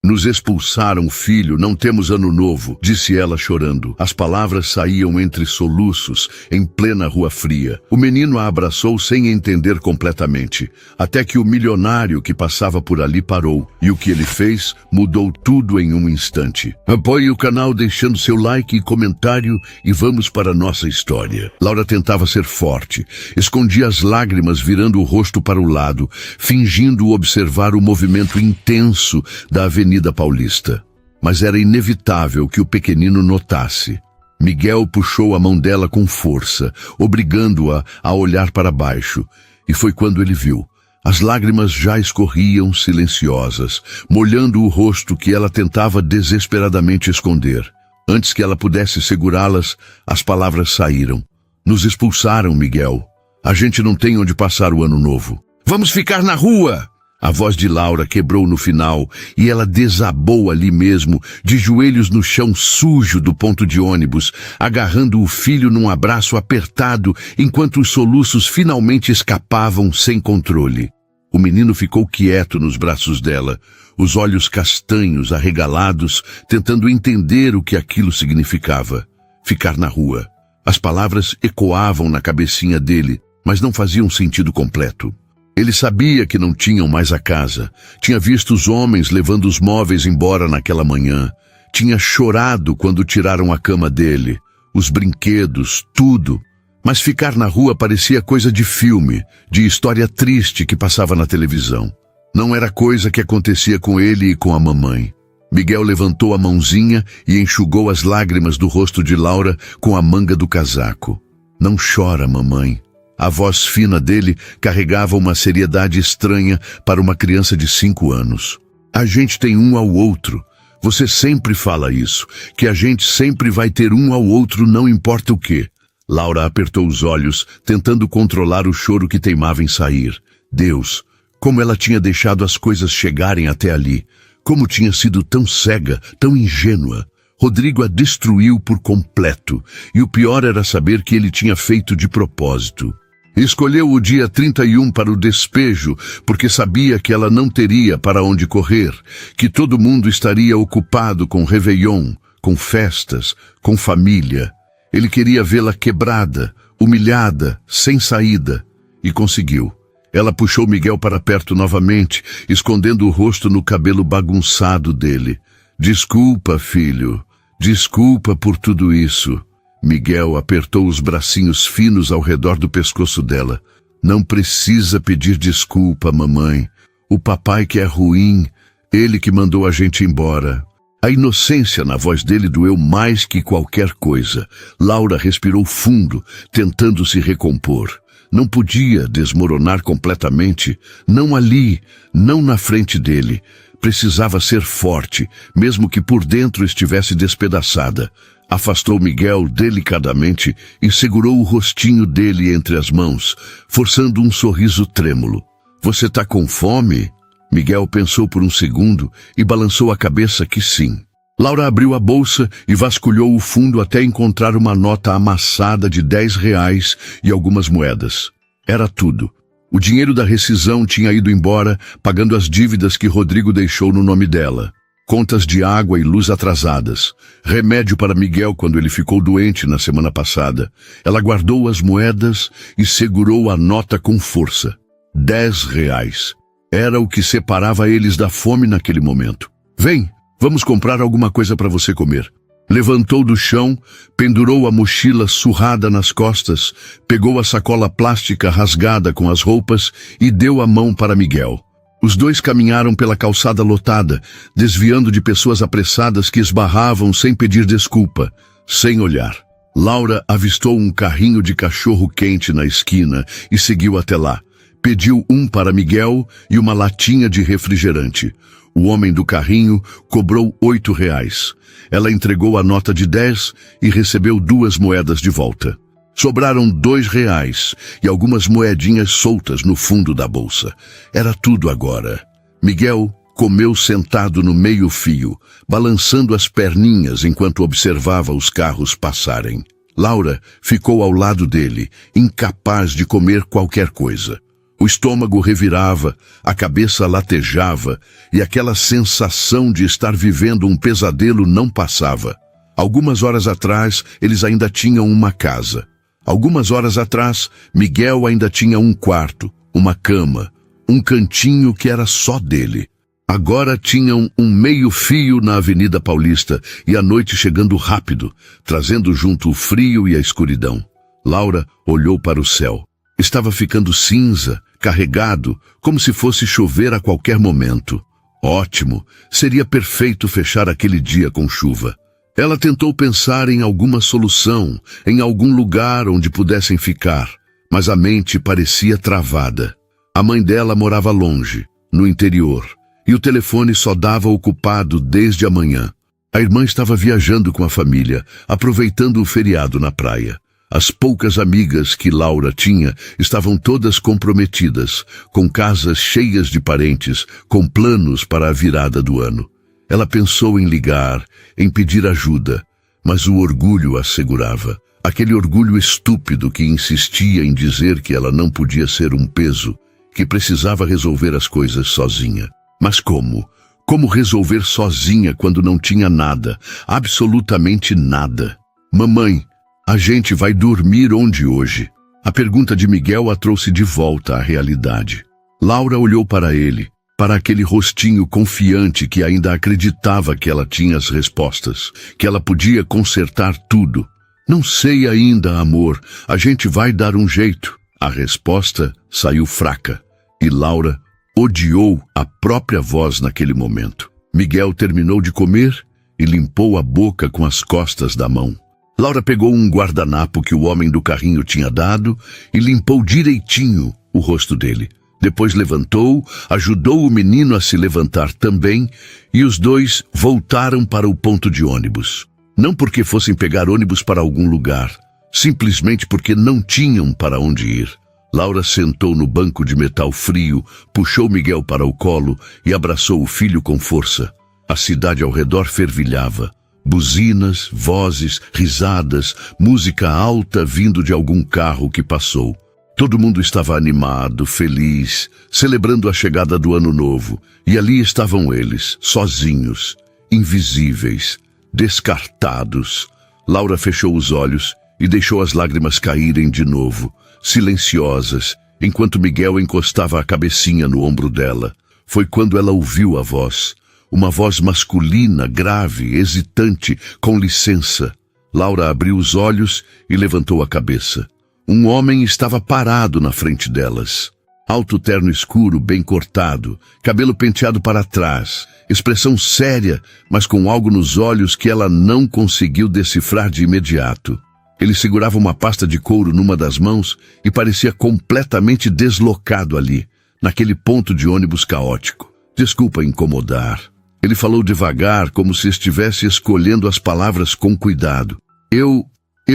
Nos expulsaram, filho, não temos ano novo, disse ela chorando. As palavras saíam entre soluços, em plena rua fria. O menino a abraçou sem entender completamente, até que o milionário que passava por ali parou, e o que ele fez mudou tudo em um instante. Apoie o canal deixando seu like e comentário e vamos para a nossa história. Laura tentava ser forte, escondia as lágrimas virando o rosto para o lado, fingindo observar o movimento intenso da Avenida Paulista. Mas era inevitável que o pequenino notasse. Miguel puxou a mão dela com força, obrigando-a a olhar para baixo. E foi quando ele viu. As lágrimas já escorriam silenciosas, molhando o rosto que ela tentava desesperadamente esconder. Antes que ela pudesse segurá-las, as palavras saíram. Nos expulsaram, Miguel. A gente não tem onde passar o ano novo. Vamos ficar na rua! A voz de Laura quebrou no final e ela desabou ali mesmo, de joelhos no chão sujo do ponto de ônibus, agarrando o filho num abraço apertado enquanto os soluços finalmente escapavam sem controle. O menino ficou quieto nos braços dela, os olhos castanhos arregalados, tentando entender o que aquilo significava. Ficar na rua. As palavras ecoavam na cabecinha dele, mas não faziam sentido completo. Ele sabia que não tinham mais a casa. Tinha visto os homens levando os móveis embora naquela manhã. Tinha chorado quando tiraram a cama dele, os brinquedos, tudo. Mas ficar na rua parecia coisa de filme, de história triste que passava na televisão. Não era coisa que acontecia com ele e com a mamãe. Miguel levantou a mãozinha e enxugou as lágrimas do rosto de Laura com a manga do casaco. Não chora, mamãe. A voz fina dele carregava uma seriedade estranha para uma criança de 5 anos. A gente tem um ao outro. Você sempre fala isso, que a gente sempre vai ter um ao outro, não importa o quê. Laura apertou os olhos, tentando controlar o choro que teimava em sair. Deus, como ela tinha deixado as coisas chegarem até ali. Como tinha sido tão cega, tão ingênua. Rodrigo a destruiu por completo, e o pior era saber que ele tinha feito de propósito. Escolheu o dia 31 para o despejo, porque sabia que ela não teria para onde correr, que todo mundo estaria ocupado com Réveillon, com festas, com família. Ele queria vê-la quebrada, humilhada, sem saída, e conseguiu. Ela puxou Miguel para perto novamente, escondendo o rosto no cabelo bagunçado dele. Desculpa, filho. Desculpa por tudo isso. Miguel apertou os bracinhos finos ao redor do pescoço dela. Não precisa pedir desculpa, mamãe. O papai que é ruim, ele que mandou a gente embora. A inocência na voz dele doeu mais que qualquer coisa. Laura respirou fundo, tentando se recompor. Não podia desmoronar completamente, não ali, não na frente dele. Precisava ser forte, mesmo que por dentro estivesse despedaçada. Afastou Miguel delicadamente e segurou o rostinho dele entre as mãos, forçando um sorriso trêmulo. Você tá com fome? Miguel pensou por um segundo e balançou a cabeça que sim. Laura abriu a bolsa e vasculhou o fundo até encontrar uma nota amassada de R$10 e algumas moedas. Era tudo. O dinheiro da rescisão tinha ido embora, pagando as dívidas que Rodrigo deixou no nome dela. Contas de água e luz atrasadas. Remédio para Miguel quando ele ficou doente na semana passada. Ela guardou as moedas e segurou a nota com força. R$10. Era o que separava eles da fome naquele momento. Vem, vamos comprar alguma coisa para você comer. Levantou do chão, pendurou a mochila surrada nas costas, pegou a sacola plástica rasgada com as roupas e deu a mão para Miguel. Os dois caminharam pela calçada lotada, desviando de pessoas apressadas que esbarravam sem pedir desculpa, sem olhar. Laura avistou um carrinho de cachorro-quente na esquina e seguiu até lá. Pediu um para Miguel e uma latinha de refrigerante. O homem do carrinho cobrou R$8. Ela entregou a nota de 10 e recebeu 2 moedas de volta. Sobraram R$2 e algumas moedinhas soltas no fundo da bolsa. Era tudo agora. Miguel comeu sentado no meio-fio, balançando as perninhas enquanto observava os carros passarem. Laura ficou ao lado dele, incapaz de comer qualquer coisa. O estômago revirava, a cabeça latejava e aquela sensação de estar vivendo um pesadelo não passava. Algumas horas atrás, eles ainda tinham uma casa. Algumas horas atrás, Miguel ainda tinha um quarto, uma cama, um cantinho que era só dele. Agora tinham um meio-fio na Avenida Paulista e a noite chegando rápido, trazendo junto o frio e a escuridão. Laura olhou para o céu. Estava ficando cinza, carregado, como se fosse chover a qualquer momento. Ótimo, seria perfeito fechar aquele dia com chuva. Ela tentou pensar em alguma solução, em algum lugar onde pudessem ficar, mas a mente parecia travada. A mãe dela morava longe, no interior, e o telefone só dava ocupado desde a manhã. A irmã estava viajando com a família, aproveitando o feriado na praia. As poucas amigas que Laura tinha estavam todas comprometidas, com casas cheias de parentes, com planos para a virada do ano. Ela pensou em ligar, em pedir ajuda, mas o orgulho a segurava. Aquele orgulho estúpido que insistia em dizer que ela não podia ser um peso, que precisava resolver as coisas sozinha. Mas como? Como resolver sozinha quando não tinha nada, absolutamente nada? Mamãe, a gente vai dormir onde hoje? A pergunta de Miguel a trouxe de volta à realidade. Laura olhou para ele, para aquele rostinho confiante que ainda acreditava que ela tinha as respostas, que ela podia consertar tudo. Não sei ainda, amor, a gente vai dar um jeito. A resposta saiu fraca, e Laura odiou a própria voz naquele momento. Miguel terminou de comer e limpou a boca com as costas da mão. Laura pegou um guardanapo que o homem do carrinho tinha dado e limpou direitinho o rosto dele. Depois levantou, ajudou o menino a se levantar também e os dois voltaram para o ponto de ônibus. Não porque fossem pegar ônibus para algum lugar, simplesmente porque não tinham para onde ir. Laura sentou no banco de metal frio, puxou Miguel para o colo e abraçou o filho com força. A cidade ao redor fervilhava. Buzinas, vozes, risadas, música alta vindo de algum carro que passou. Todo mundo estava animado, feliz, celebrando a chegada do ano novo. E ali estavam eles, sozinhos, invisíveis, descartados. Laura fechou os olhos e deixou as lágrimas caírem de novo, silenciosas, enquanto Miguel encostava a cabecinha no ombro dela. Foi quando ela ouviu a voz. Uma voz masculina, grave, hesitante, com licença. Laura abriu os olhos e levantou a cabeça. Um homem estava parado na frente delas. Alto terno escuro, bem cortado, cabelo penteado para trás, expressão séria, mas com algo nos olhos que ela não conseguiu decifrar de imediato. Ele segurava uma pasta de couro numa das mãos e parecia completamente deslocado ali, naquele ponto de ônibus caótico. Desculpa incomodar. Ele falou devagar, como se estivesse escolhendo as palavras com cuidado. Eu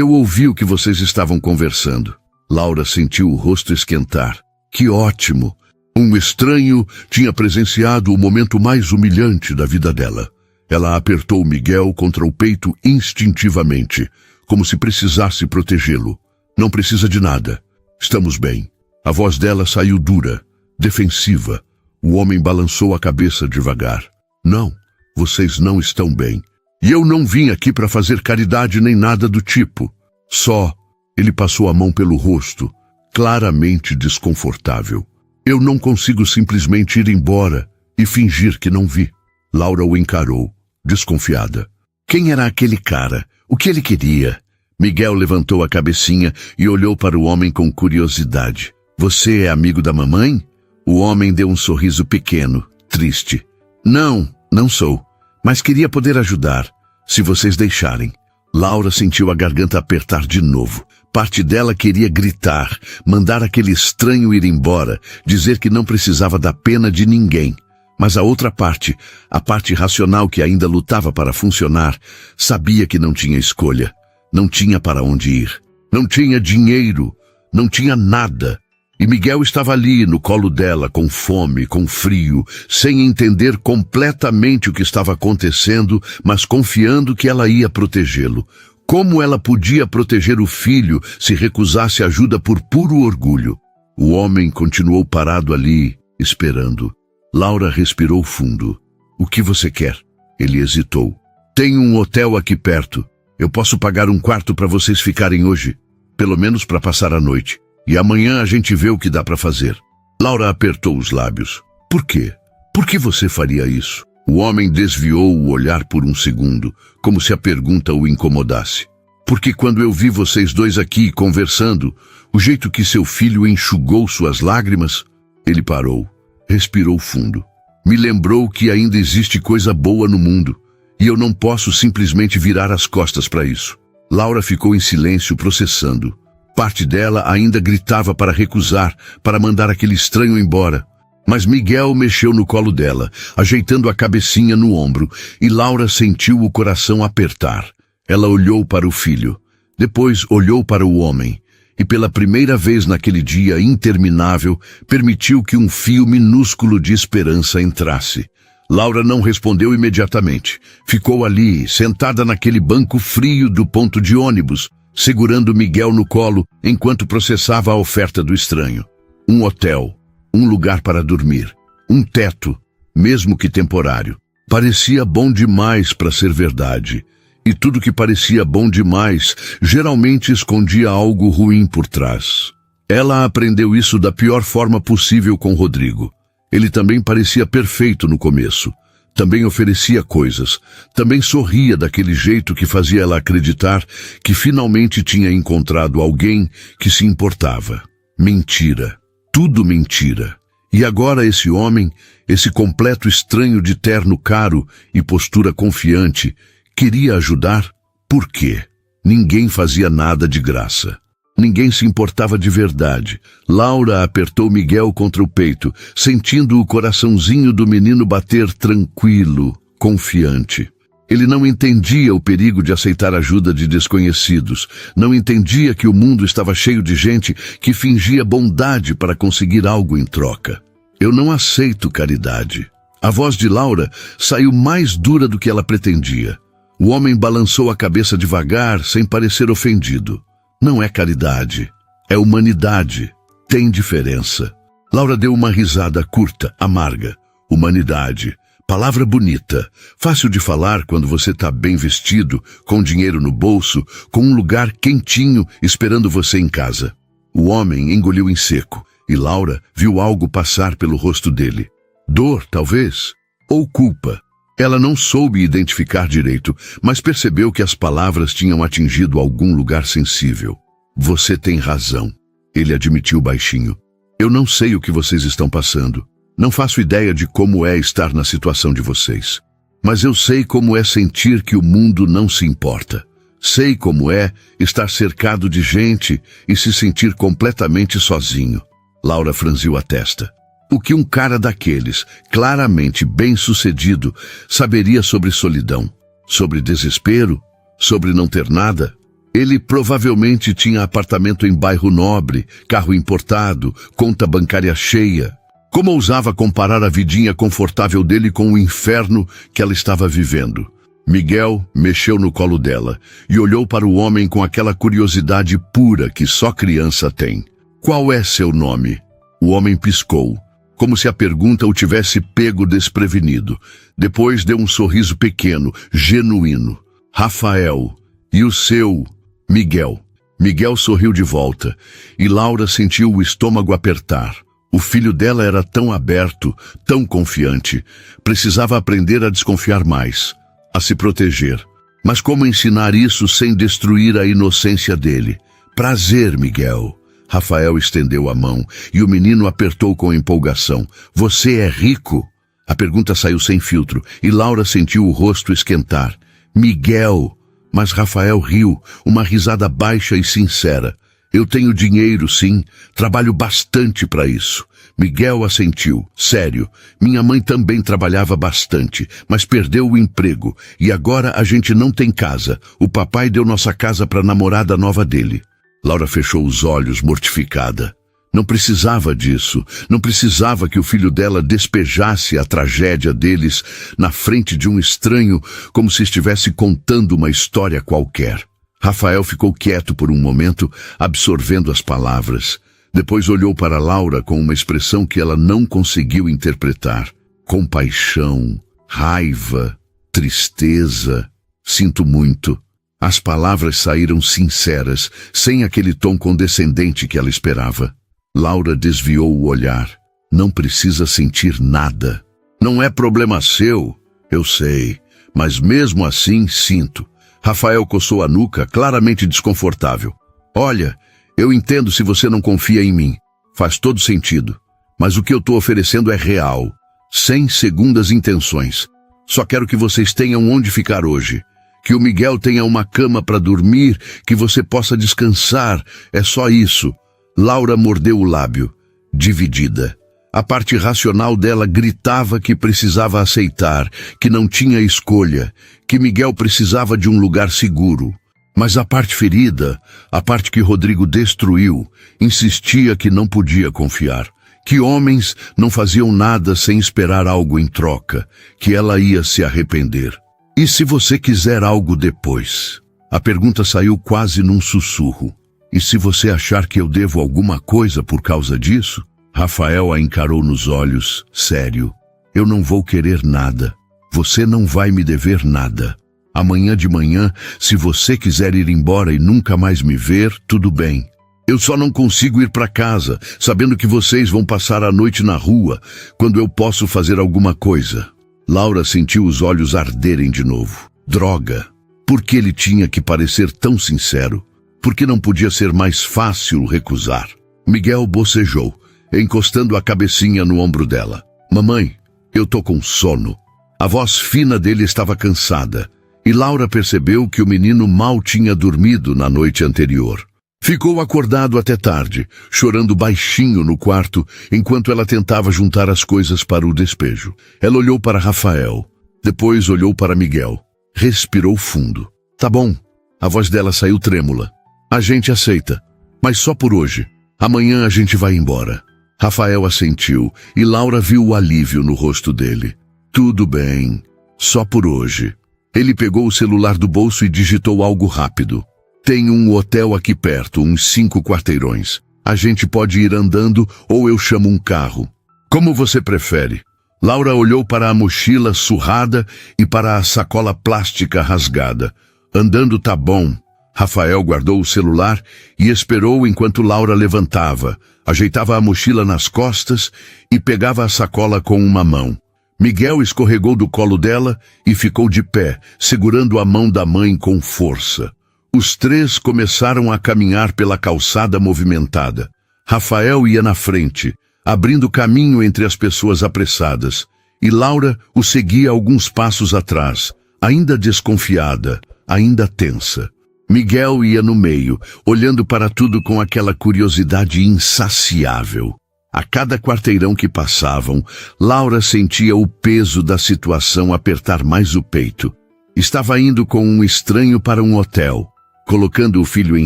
ouvi o que vocês estavam conversando. Laura sentiu o rosto esquentar. Que ótimo! Um estranho tinha presenciado o momento mais humilhante da vida dela. Ela apertou Miguel contra o peito instintivamente, como se precisasse protegê-lo. Não precisa de nada. Estamos bem. A voz dela saiu dura, defensiva. O homem balançou a cabeça devagar. Não, vocês não estão bem. E eu não vim aqui para fazer caridade nem nada do tipo. Só, ele passou a mão pelo rosto, claramente desconfortável. Eu não consigo simplesmente ir embora e fingir que não vi. Laura o encarou, desconfiada. Quem era aquele cara? O que ele queria? Miguel levantou a cabecinha e olhou para o homem com curiosidade. Você é amigo da mamãe? O homem deu um sorriso pequeno, triste. Não sou. Mas queria poder ajudar, se vocês deixarem. Laura sentiu a garganta apertar de novo. Parte dela queria gritar, mandar aquele estranho ir embora, dizer que não precisava da pena de ninguém. Mas a outra parte, a parte racional que ainda lutava para funcionar, sabia que não tinha escolha. Não tinha para onde ir. Não tinha dinheiro. Não tinha nada. E Miguel estava ali, no colo dela, com fome, com frio, sem entender completamente o que estava acontecendo, mas confiando que ela ia protegê-lo. Como ela podia proteger o filho se recusasse ajuda por puro orgulho? O homem continuou parado ali, esperando. Laura respirou fundo. O que você quer? Ele hesitou. Tenho um hotel aqui perto. Eu posso pagar um quarto para vocês ficarem hoje. Pelo menos para passar a noite. E amanhã a gente vê o que dá para fazer. Laura apertou os lábios. Por quê? Por que você faria isso? O homem desviou o olhar por um segundo, como se a pergunta o incomodasse. Porque quando eu vi vocês dois aqui conversando, o jeito que seu filho enxugou suas lágrimas, ele parou, respirou fundo. Me lembrou que ainda existe coisa boa no mundo, e eu não posso simplesmente virar as costas para isso. Laura ficou em silêncio, processando. Parte dela ainda gritava para recusar, para mandar aquele estranho embora. Mas Miguel mexeu no colo dela, ajeitando a cabecinha no ombro, e Laura sentiu o coração apertar. Ela olhou para o filho, depois olhou para o homem, e pela primeira vez naquele dia interminável, permitiu que um fio minúsculo de esperança entrasse. Laura não respondeu imediatamente. Ficou ali, sentada naquele banco frio do ponto de ônibus, segurando Miguel no colo, enquanto processava a oferta do estranho. Um hotel. Um lugar para dormir, um teto, mesmo que temporário. Parecia bom demais para ser verdade. E tudo que parecia bom demais, geralmente escondia algo ruim por trás. Ela aprendeu isso da pior forma possível com Rodrigo. Ele também parecia perfeito no começo. Também oferecia coisas. Também sorria daquele jeito que fazia ela acreditar que finalmente tinha encontrado alguém que se importava. Mentira. Tudo mentira. E agora esse homem, esse completo estranho de terno caro e postura confiante, queria ajudar? Por quê? Ninguém fazia nada de graça. Ninguém se importava de verdade. Laura apertou Miguel contra o peito, sentindo o coraçãozinho do menino bater tranquilo, confiante. Ele não entendia o perigo de aceitar ajuda de desconhecidos. Não entendia que o mundo estava cheio de gente que fingia bondade para conseguir algo em troca. Eu não aceito caridade. A voz de Laura saiu mais dura do que ela pretendia. O homem balançou a cabeça devagar, sem parecer ofendido. Não é caridade, é humanidade. Tem diferença. Laura deu uma risada curta, amarga. Humanidade. Palavra bonita, fácil de falar quando você está bem vestido, com dinheiro no bolso, com um lugar quentinho esperando você em casa. O homem engoliu em seco, e Laura viu algo passar pelo rosto dele. Dor, talvez, ou culpa. Ela não soube identificar direito, mas percebeu que as palavras tinham atingido algum lugar sensível. Você tem razão, ele admitiu baixinho. Eu não sei o que vocês estão passando. Não faço ideia de como é estar na situação de vocês. Mas eu sei como é sentir que o mundo não se importa. Sei como é estar cercado de gente e se sentir completamente sozinho. Laura franziu a testa. O que um cara daqueles, claramente bem-sucedido, saberia sobre solidão? Sobre desespero? Sobre não ter nada? Ele provavelmente tinha apartamento em bairro nobre, carro importado, conta bancária cheia. Como ousava comparar a vidinha confortável dele com o inferno que ela estava vivendo? Miguel mexeu no colo dela e olhou para o homem com aquela curiosidade pura que só criança tem. Qual é seu nome? O homem piscou, como se a pergunta o tivesse pego desprevenido. Depois deu um sorriso pequeno, genuíno. Rafael. E o seu? Miguel. Miguel sorriu de volta e Laura sentiu o estômago apertar. O filho dela era tão aberto, tão confiante. Precisava aprender a desconfiar mais, a se proteger. Mas como ensinar isso sem destruir a inocência dele? Prazer, Miguel. Rafael estendeu a mão e o menino apertou com empolgação. Você é rico? A pergunta saiu sem filtro e Laura sentiu o rosto esquentar. Miguel. Mas Rafael riu, uma risada baixa e sincera. Eu tenho dinheiro, sim. Trabalho bastante para isso. Miguel assentiu. Sério, minha mãe também trabalhava bastante, mas perdeu o emprego. E agora a gente não tem casa. O papai deu nossa casa para a namorada nova dele. Laura fechou os olhos, mortificada. Não precisava disso. Não precisava que o filho dela despejasse a tragédia deles na frente de um estranho, como se estivesse contando uma história qualquer. Rafael ficou quieto por um momento, absorvendo as palavras. Depois olhou para Laura com uma expressão que ela não conseguiu interpretar. Compaixão, raiva, tristeza. Sinto muito. As palavras saíram sinceras, sem aquele tom condescendente que ela esperava. Laura desviou o olhar. Não precisa sentir nada. Não é problema seu, eu sei, mas mesmo assim sinto. Rafael coçou a nuca, claramente desconfortável. Olha, eu entendo se você não confia em mim. Faz todo sentido. Mas o que eu estou oferecendo é real. Sem segundas intenções. Só quero que vocês tenham onde ficar hoje. Que o Miguel tenha uma cama para dormir, que você possa descansar. É só isso. Laura mordeu o lábio, dividida. A parte racional dela gritava que precisava aceitar, que não tinha escolha, que Miguel precisava de um lugar seguro. Mas a parte ferida, a parte que Rodrigo destruiu, insistia que não podia confiar, que homens não faziam nada sem esperar algo em troca, que ela ia se arrepender. E se você quiser algo depois? A pergunta saiu quase num sussurro. E se você achar que eu devo alguma coisa por causa disso? Rafael a encarou nos olhos, sério. Eu não vou querer nada. Você não vai me dever nada. Amanhã de manhã, se você quiser ir embora e nunca mais me ver, tudo bem. Eu só não consigo ir para casa, sabendo que vocês vão passar a noite na rua, quando eu posso fazer alguma coisa. Laura sentiu os olhos arderem de novo. Droga! Por que ele tinha que parecer tão sincero? Por que não podia ser mais fácil recusar? Miguel bocejou, encostando a cabecinha no ombro dela. Mamãe, eu tô com sono. A voz fina dele estava cansada, e Laura percebeu que o menino mal tinha dormido na noite anterior. Ficou acordado até tarde, chorando baixinho no quarto, enquanto ela tentava juntar as coisas para o despejo. Ela olhou para Rafael, depois olhou para Miguel. Respirou fundo. Tá bom. A voz dela saiu trêmula. A gente aceita, mas só por hoje. Amanhã a gente vai embora. Rafael assentiu, e Laura viu o alívio no rosto dele. Tudo bem, só por hoje. Ele pegou o celular do bolso e digitou algo rápido. Tem um hotel aqui perto, uns 5 quarteirões. A gente pode ir andando ou eu chamo um carro. Como você prefere? Laura olhou para a mochila surrada e para a sacola plástica rasgada. Andando tá bom. Rafael guardou o celular e esperou enquanto Laura levantava, ajeitava a mochila nas costas e pegava a sacola com uma mão. Miguel escorregou do colo dela e ficou de pé, segurando a mão da mãe com força. Os três começaram a caminhar pela calçada movimentada. Rafael ia na frente, abrindo caminho entre as pessoas apressadas, e Laura o seguia alguns passos atrás, ainda desconfiada, ainda tensa. Miguel ia no meio, olhando para tudo com aquela curiosidade insaciável. A cada quarteirão que passavam, Laura sentia o peso da situação apertar mais o peito. Estava indo com um estranho para um hotel, colocando o filho em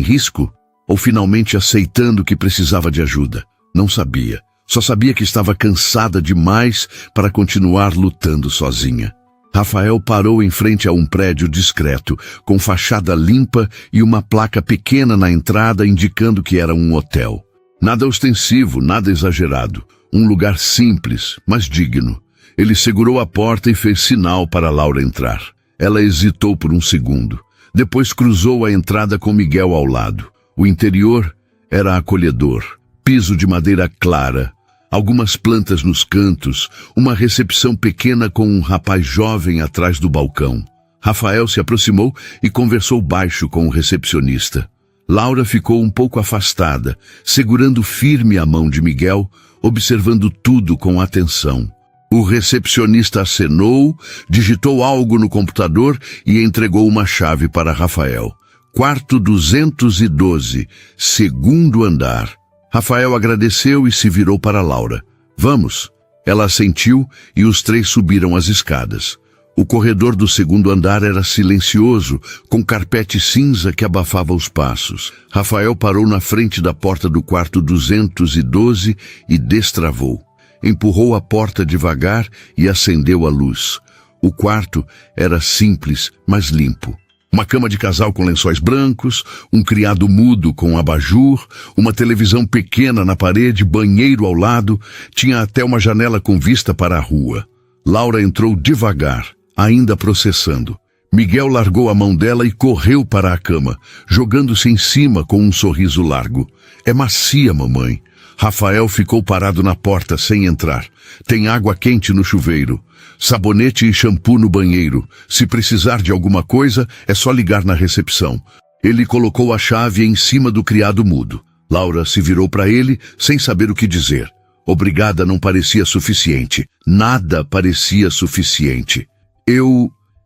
risco? Ou finalmente aceitando que precisava de ajuda? Não sabia. Só sabia que estava cansada demais para continuar lutando sozinha. Rafael parou em frente a um prédio discreto, com fachada limpa e uma placa pequena na entrada indicando que era um hotel. Nada ostensivo, nada exagerado. Um lugar simples, mas digno. Ele segurou a porta e fez sinal para Laura entrar. Ela hesitou por um segundo. Depois cruzou a entrada com Miguel ao lado. O interior era acolhedor. Piso de madeira clara. Algumas plantas nos cantos, uma recepção pequena com um rapaz jovem atrás do balcão. Rafael se aproximou e conversou baixo com o recepcionista. Laura ficou um pouco afastada, segurando firme a mão de Miguel, observando tudo com atenção. O recepcionista acenou, digitou algo no computador e entregou uma chave para Rafael. Quarto 212, segundo andar. Rafael agradeceu e se virou para Laura. Vamos. Ela assentiu e os três subiram as escadas. O corredor do segundo andar era silencioso, com carpete cinza que abafava os passos. Rafael parou na frente da porta do quarto 212 e destravou. Empurrou a porta devagar e acendeu a luz. O quarto era simples, mas limpo. Uma cama de casal com lençóis brancos, um criado mudo com um abajur, uma televisão pequena na parede, banheiro ao lado, tinha até uma janela com vista para a rua. Laura entrou devagar, ainda processando. Miguel largou a mão dela e correu para a cama, jogando-se em cima com um sorriso largo. É macia, mamãe. Rafael ficou parado na porta sem entrar. Tem água quente no chuveiro. Sabonete e shampoo no banheiro. Se precisar de alguma coisa, é só ligar na recepção. Ele colocou a chave em cima do criado mudo. Laura se virou para ele, sem saber o que dizer. Obrigada não parecia suficiente. Nada parecia suficiente.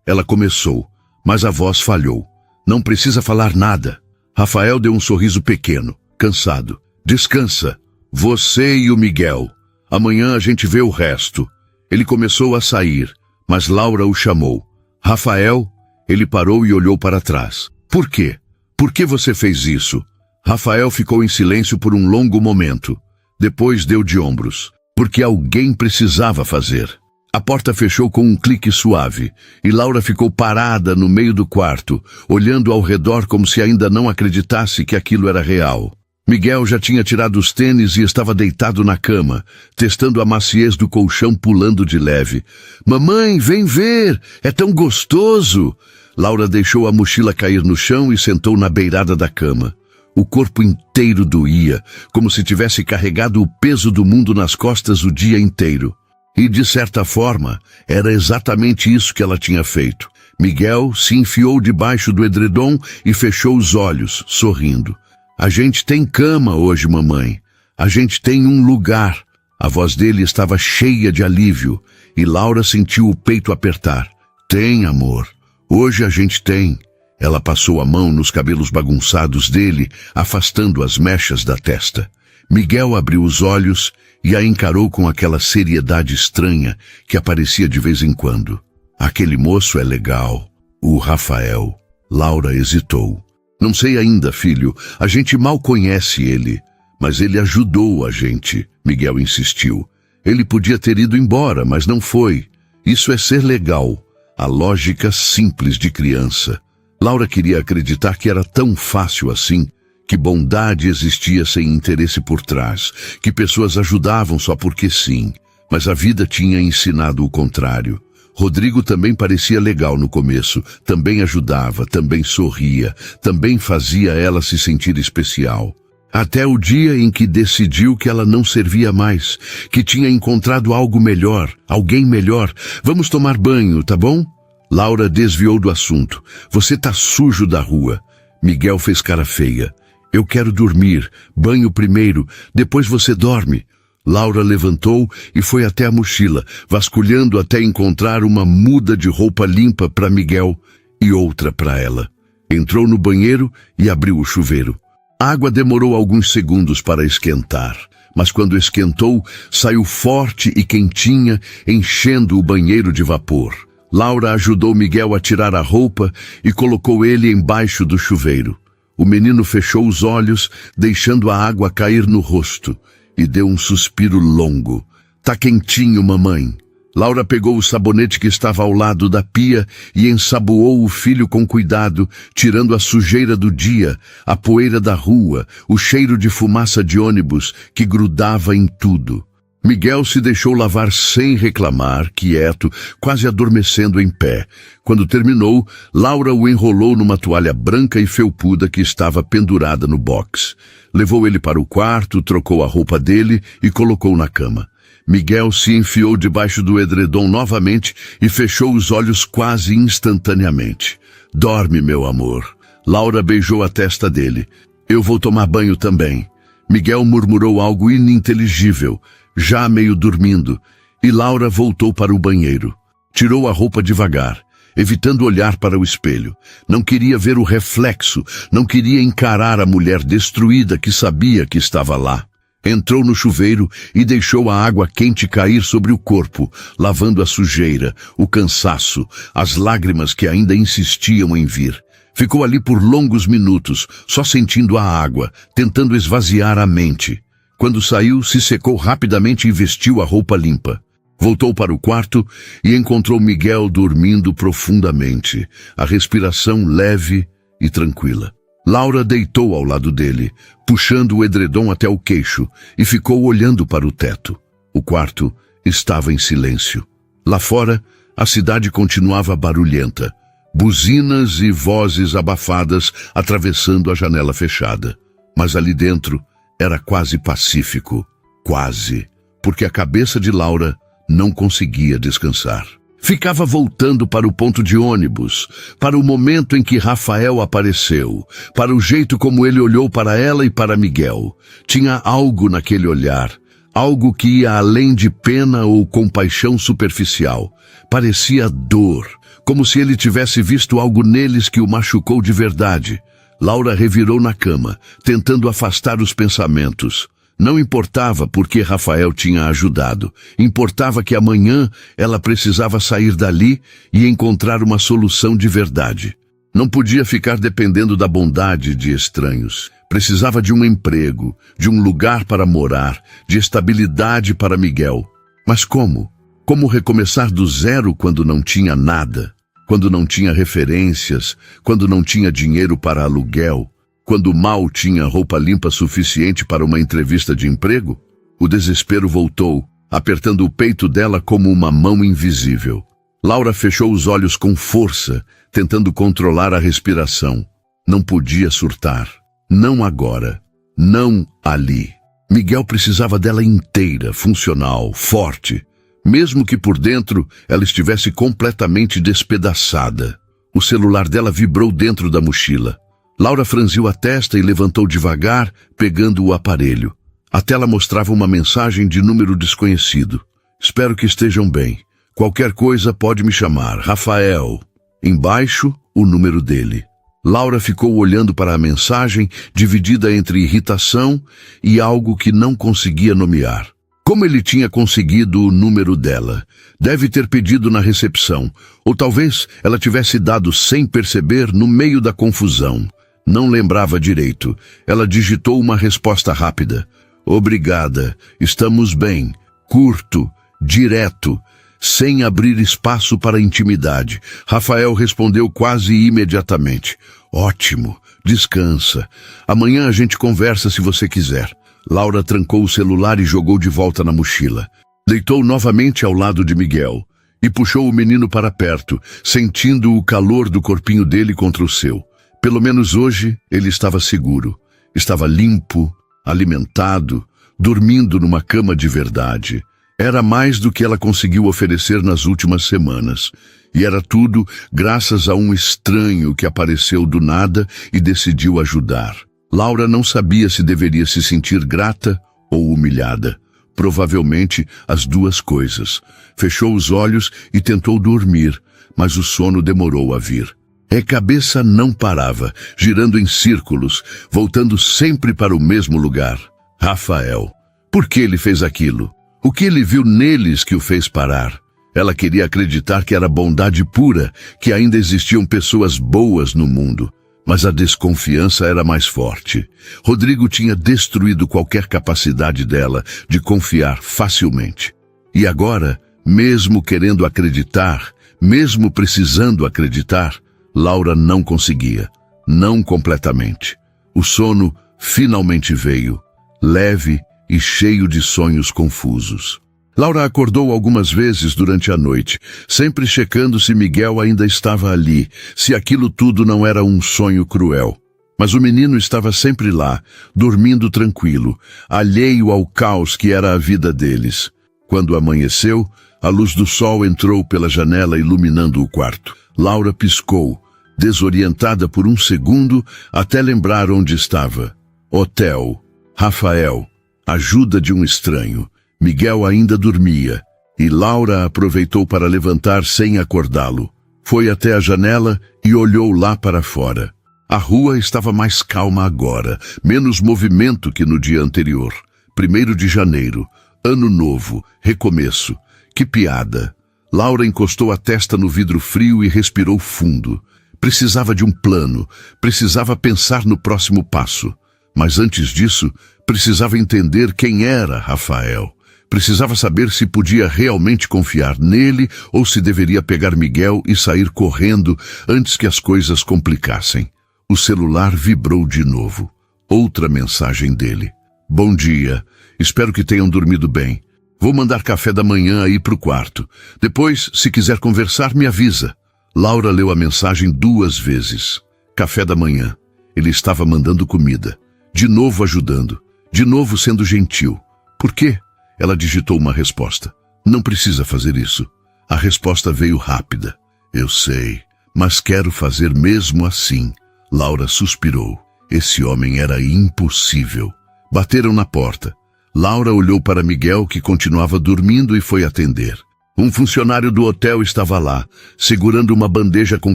Ela começou, mas a voz falhou. Não precisa falar nada. Rafael deu um sorriso pequeno, cansado. Descansa. Você e o Miguel. Amanhã a gente vê o resto. Ele começou a sair, mas Laura o chamou. Rafael? Ele parou e olhou para trás. Por quê? Por que você fez isso? Rafael ficou em silêncio por um longo momento. Depois deu de ombros. Porque alguém precisava fazer. A porta fechou com um clique suave, e Laura ficou parada no meio do quarto, olhando ao redor como se ainda não acreditasse que aquilo era real. Miguel já tinha tirado os tênis e estava deitado na cama, testando a maciez do colchão, pulando de leve. Mamãe, vem ver! É tão gostoso! Laura deixou a mochila cair no chão e sentou na beirada da cama. O corpo inteiro doía, como se tivesse carregado o peso do mundo nas costas o dia inteiro. E, de certa forma, era exatamente isso que ela tinha feito. Miguel se enfiou debaixo do edredom e fechou os olhos, sorrindo. A gente tem cama hoje, mamãe. A gente tem um lugar. A voz dele estava cheia de alívio, e Laura sentiu o peito apertar. Tem, amor. Hoje a gente tem. Ela passou a mão nos cabelos bagunçados dele, afastando as mechas da testa. Miguel abriu os olhos e a encarou com aquela seriedade estranha que aparecia de vez em quando. Aquele moço é legal. O Rafael. Laura hesitou. Não sei ainda, filho. A gente mal conhece ele. Mas ele ajudou a gente, Miguel insistiu. Ele podia ter ido embora, mas não foi. Isso é ser legal. A lógica simples de criança. Laura queria acreditar que era tão fácil assim, que bondade existia sem interesse por trás, que pessoas ajudavam só porque sim. Mas a vida tinha ensinado o contrário. Rodrigo também parecia legal no começo, também ajudava, também sorria, também fazia ela se sentir especial. Até o dia em que decidiu que ela não servia mais, que tinha encontrado algo melhor, alguém melhor. Vamos tomar banho, tá bom? Laura desviou do assunto. Você tá sujo da rua. Miguel fez cara feia. Eu quero dormir. Banho primeiro, depois você dorme. Laura levantou e foi até a mochila, vasculhando até encontrar uma muda de roupa limpa para Miguel e outra para ela. Entrou no banheiro e abriu o chuveiro. A água demorou alguns segundos para esquentar, mas quando esquentou, saiu forte e quentinha, enchendo o banheiro de vapor. Laura ajudou Miguel a tirar a roupa e colocou ele embaixo do chuveiro. O menino fechou os olhos, deixando a água cair no rosto, e deu um suspiro longo. Tá quentinho, mamãe. Laura pegou o sabonete que estava ao lado da pia e ensaboou o filho com cuidado, tirando a sujeira do dia, a poeira da rua, o cheiro de fumaça de ônibus que grudava em tudo. Miguel se deixou lavar sem reclamar, quieto, quase adormecendo em pé. Quando terminou, Laura o enrolou numa toalha branca e felpuda que estava pendurada no box. Levou ele para o quarto, trocou a roupa dele e colocou na cama. Miguel se enfiou debaixo do edredom novamente e fechou os olhos quase instantaneamente. Dorme, meu amor. Laura beijou a testa dele. Eu vou tomar banho também. Miguel murmurou algo ininteligível, já meio dormindo, e Laura voltou para o banheiro. Tirou a roupa devagar, evitando olhar para o espelho. Não queria ver o reflexo, não queria encarar a mulher destruída que sabia que estava lá. Entrou no chuveiro e deixou a água quente cair sobre o corpo, lavando a sujeira, o cansaço, as lágrimas que ainda insistiam em vir. Ficou ali por longos minutos, só sentindo a água, tentando esvaziar a mente. Quando saiu, se secou rapidamente e vestiu a roupa limpa. Voltou para o quarto e encontrou Miguel dormindo profundamente, a respiração leve e tranquila. Laura deitou ao lado dele, puxando o edredom até o queixo, e ficou olhando para o teto. O quarto estava em silêncio. Lá fora, a cidade continuava barulhenta. Buzinas e vozes abafadas atravessando a janela fechada. Mas ali dentro era quase pacífico. Quase. Porque a cabeça de Laura não conseguia descansar. Ficava voltando para o ponto de ônibus, para o momento em que Rafael apareceu, para o jeito como ele olhou para ela e para Miguel. Tinha algo naquele olhar, algo que ia além de pena ou compaixão superficial. Parecia dor, como se ele tivesse visto algo neles que o machucou de verdade. Laura revirou na cama, tentando afastar os pensamentos. Não importava porque Rafael tinha ajudado. Importava que amanhã ela precisava sair dali e encontrar uma solução de verdade. Não podia ficar dependendo da bondade de estranhos. Precisava de um emprego, de um lugar para morar, de estabilidade para Miguel. Mas como? Como recomeçar do zero quando não tinha nada? Quando não tinha referências? Quando não tinha dinheiro para aluguel? Quando mal tinha roupa limpa suficiente para uma entrevista de emprego? O desespero voltou, apertando o peito dela como uma mão invisível. Laura fechou os olhos com força, tentando controlar a respiração. Não podia surtar. Não agora. Não ali. Miguel precisava dela inteira, funcional, forte. Mesmo que por dentro ela estivesse completamente despedaçada. O celular dela vibrou dentro da mochila. Laura franziu a testa e levantou devagar, pegando o aparelho. A tela mostrava uma mensagem de número desconhecido. Espero que estejam bem. Qualquer coisa pode me chamar. Rafael. Embaixo, o número dele. Laura ficou olhando para a mensagem, dividida entre irritação e algo que não conseguia nomear. Como ele tinha conseguido o número dela? Deve ter pedido na recepção. Ou talvez ela tivesse dado sem perceber no meio da confusão. Não lembrava direito. Ela digitou uma resposta rápida. Obrigada. Estamos bem. Curto. Direto. Sem abrir espaço para intimidade. Rafael respondeu quase imediatamente. Ótimo. Descansa. Amanhã a gente conversa se você quiser. Laura trancou o celular e jogou de volta na mochila. Deitou novamente ao lado de Miguel e puxou o menino para perto, sentindo o calor do corpinho dele contra o seu. Pelo menos hoje ele estava seguro. Estava limpo, alimentado, dormindo numa cama de verdade. Era mais do que ela conseguiu oferecer nas últimas semanas. E era tudo graças a um estranho que apareceu do nada e decidiu ajudar. Laura não sabia se deveria se sentir grata ou humilhada. Provavelmente as duas coisas. Fechou os olhos e tentou dormir, mas o sono demorou a vir. A cabeça não parava, girando em círculos, voltando sempre para o mesmo lugar. Rafael. Por que ele fez aquilo? O que ele viu neles que o fez parar? Ela queria acreditar que era bondade pura, que ainda existiam pessoas boas no mundo. Mas a desconfiança era mais forte. Rodrigo tinha destruído qualquer capacidade dela de confiar facilmente. E agora, mesmo querendo acreditar, mesmo precisando acreditar, Laura não conseguia. Não completamente. O sono finalmente veio, leve e cheio de sonhos confusos. Laura acordou algumas vezes durante a noite, sempre checando se Miguel ainda estava ali, se aquilo tudo não era um sonho cruel. Mas o menino estava sempre lá, dormindo tranquilo, alheio ao caos que era a vida deles. Quando amanheceu, a luz do sol entrou pela janela iluminando o quarto. Laura piscou, desorientada por um segundo, até lembrar onde estava. Hotel. Rafael. Ajuda de um estranho. Miguel ainda dormia, e Laura aproveitou para levantar sem acordá-lo. Foi até a janela e olhou lá para fora. A rua estava mais calma agora, menos movimento que no dia anterior. 1º de janeiro, ano novo, recomeço. Que piada! Laura encostou a testa no vidro frio e respirou fundo. Precisava de um plano, precisava pensar no próximo passo. Mas antes disso, precisava entender quem era Rafael. Precisava saber se podia realmente confiar nele ou se deveria pegar Miguel e sair correndo antes que as coisas complicassem. O celular vibrou de novo. Outra mensagem dele. Bom dia. Espero que tenham dormido bem. Vou mandar café da manhã aí pro quarto. Depois, se quiser conversar, me avisa. Laura leu a mensagem 2 vezes. Café da manhã. Ele estava mandando comida. De novo ajudando. De novo sendo gentil. Por quê? Ela digitou uma resposta. Não precisa fazer isso. A resposta veio rápida. Eu sei, mas quero fazer mesmo assim. Laura suspirou. Esse homem era impossível. Bateram na porta. Laura olhou para Miguel, que continuava dormindo, e foi atender. Um funcionário do hotel estava lá, segurando uma bandeja com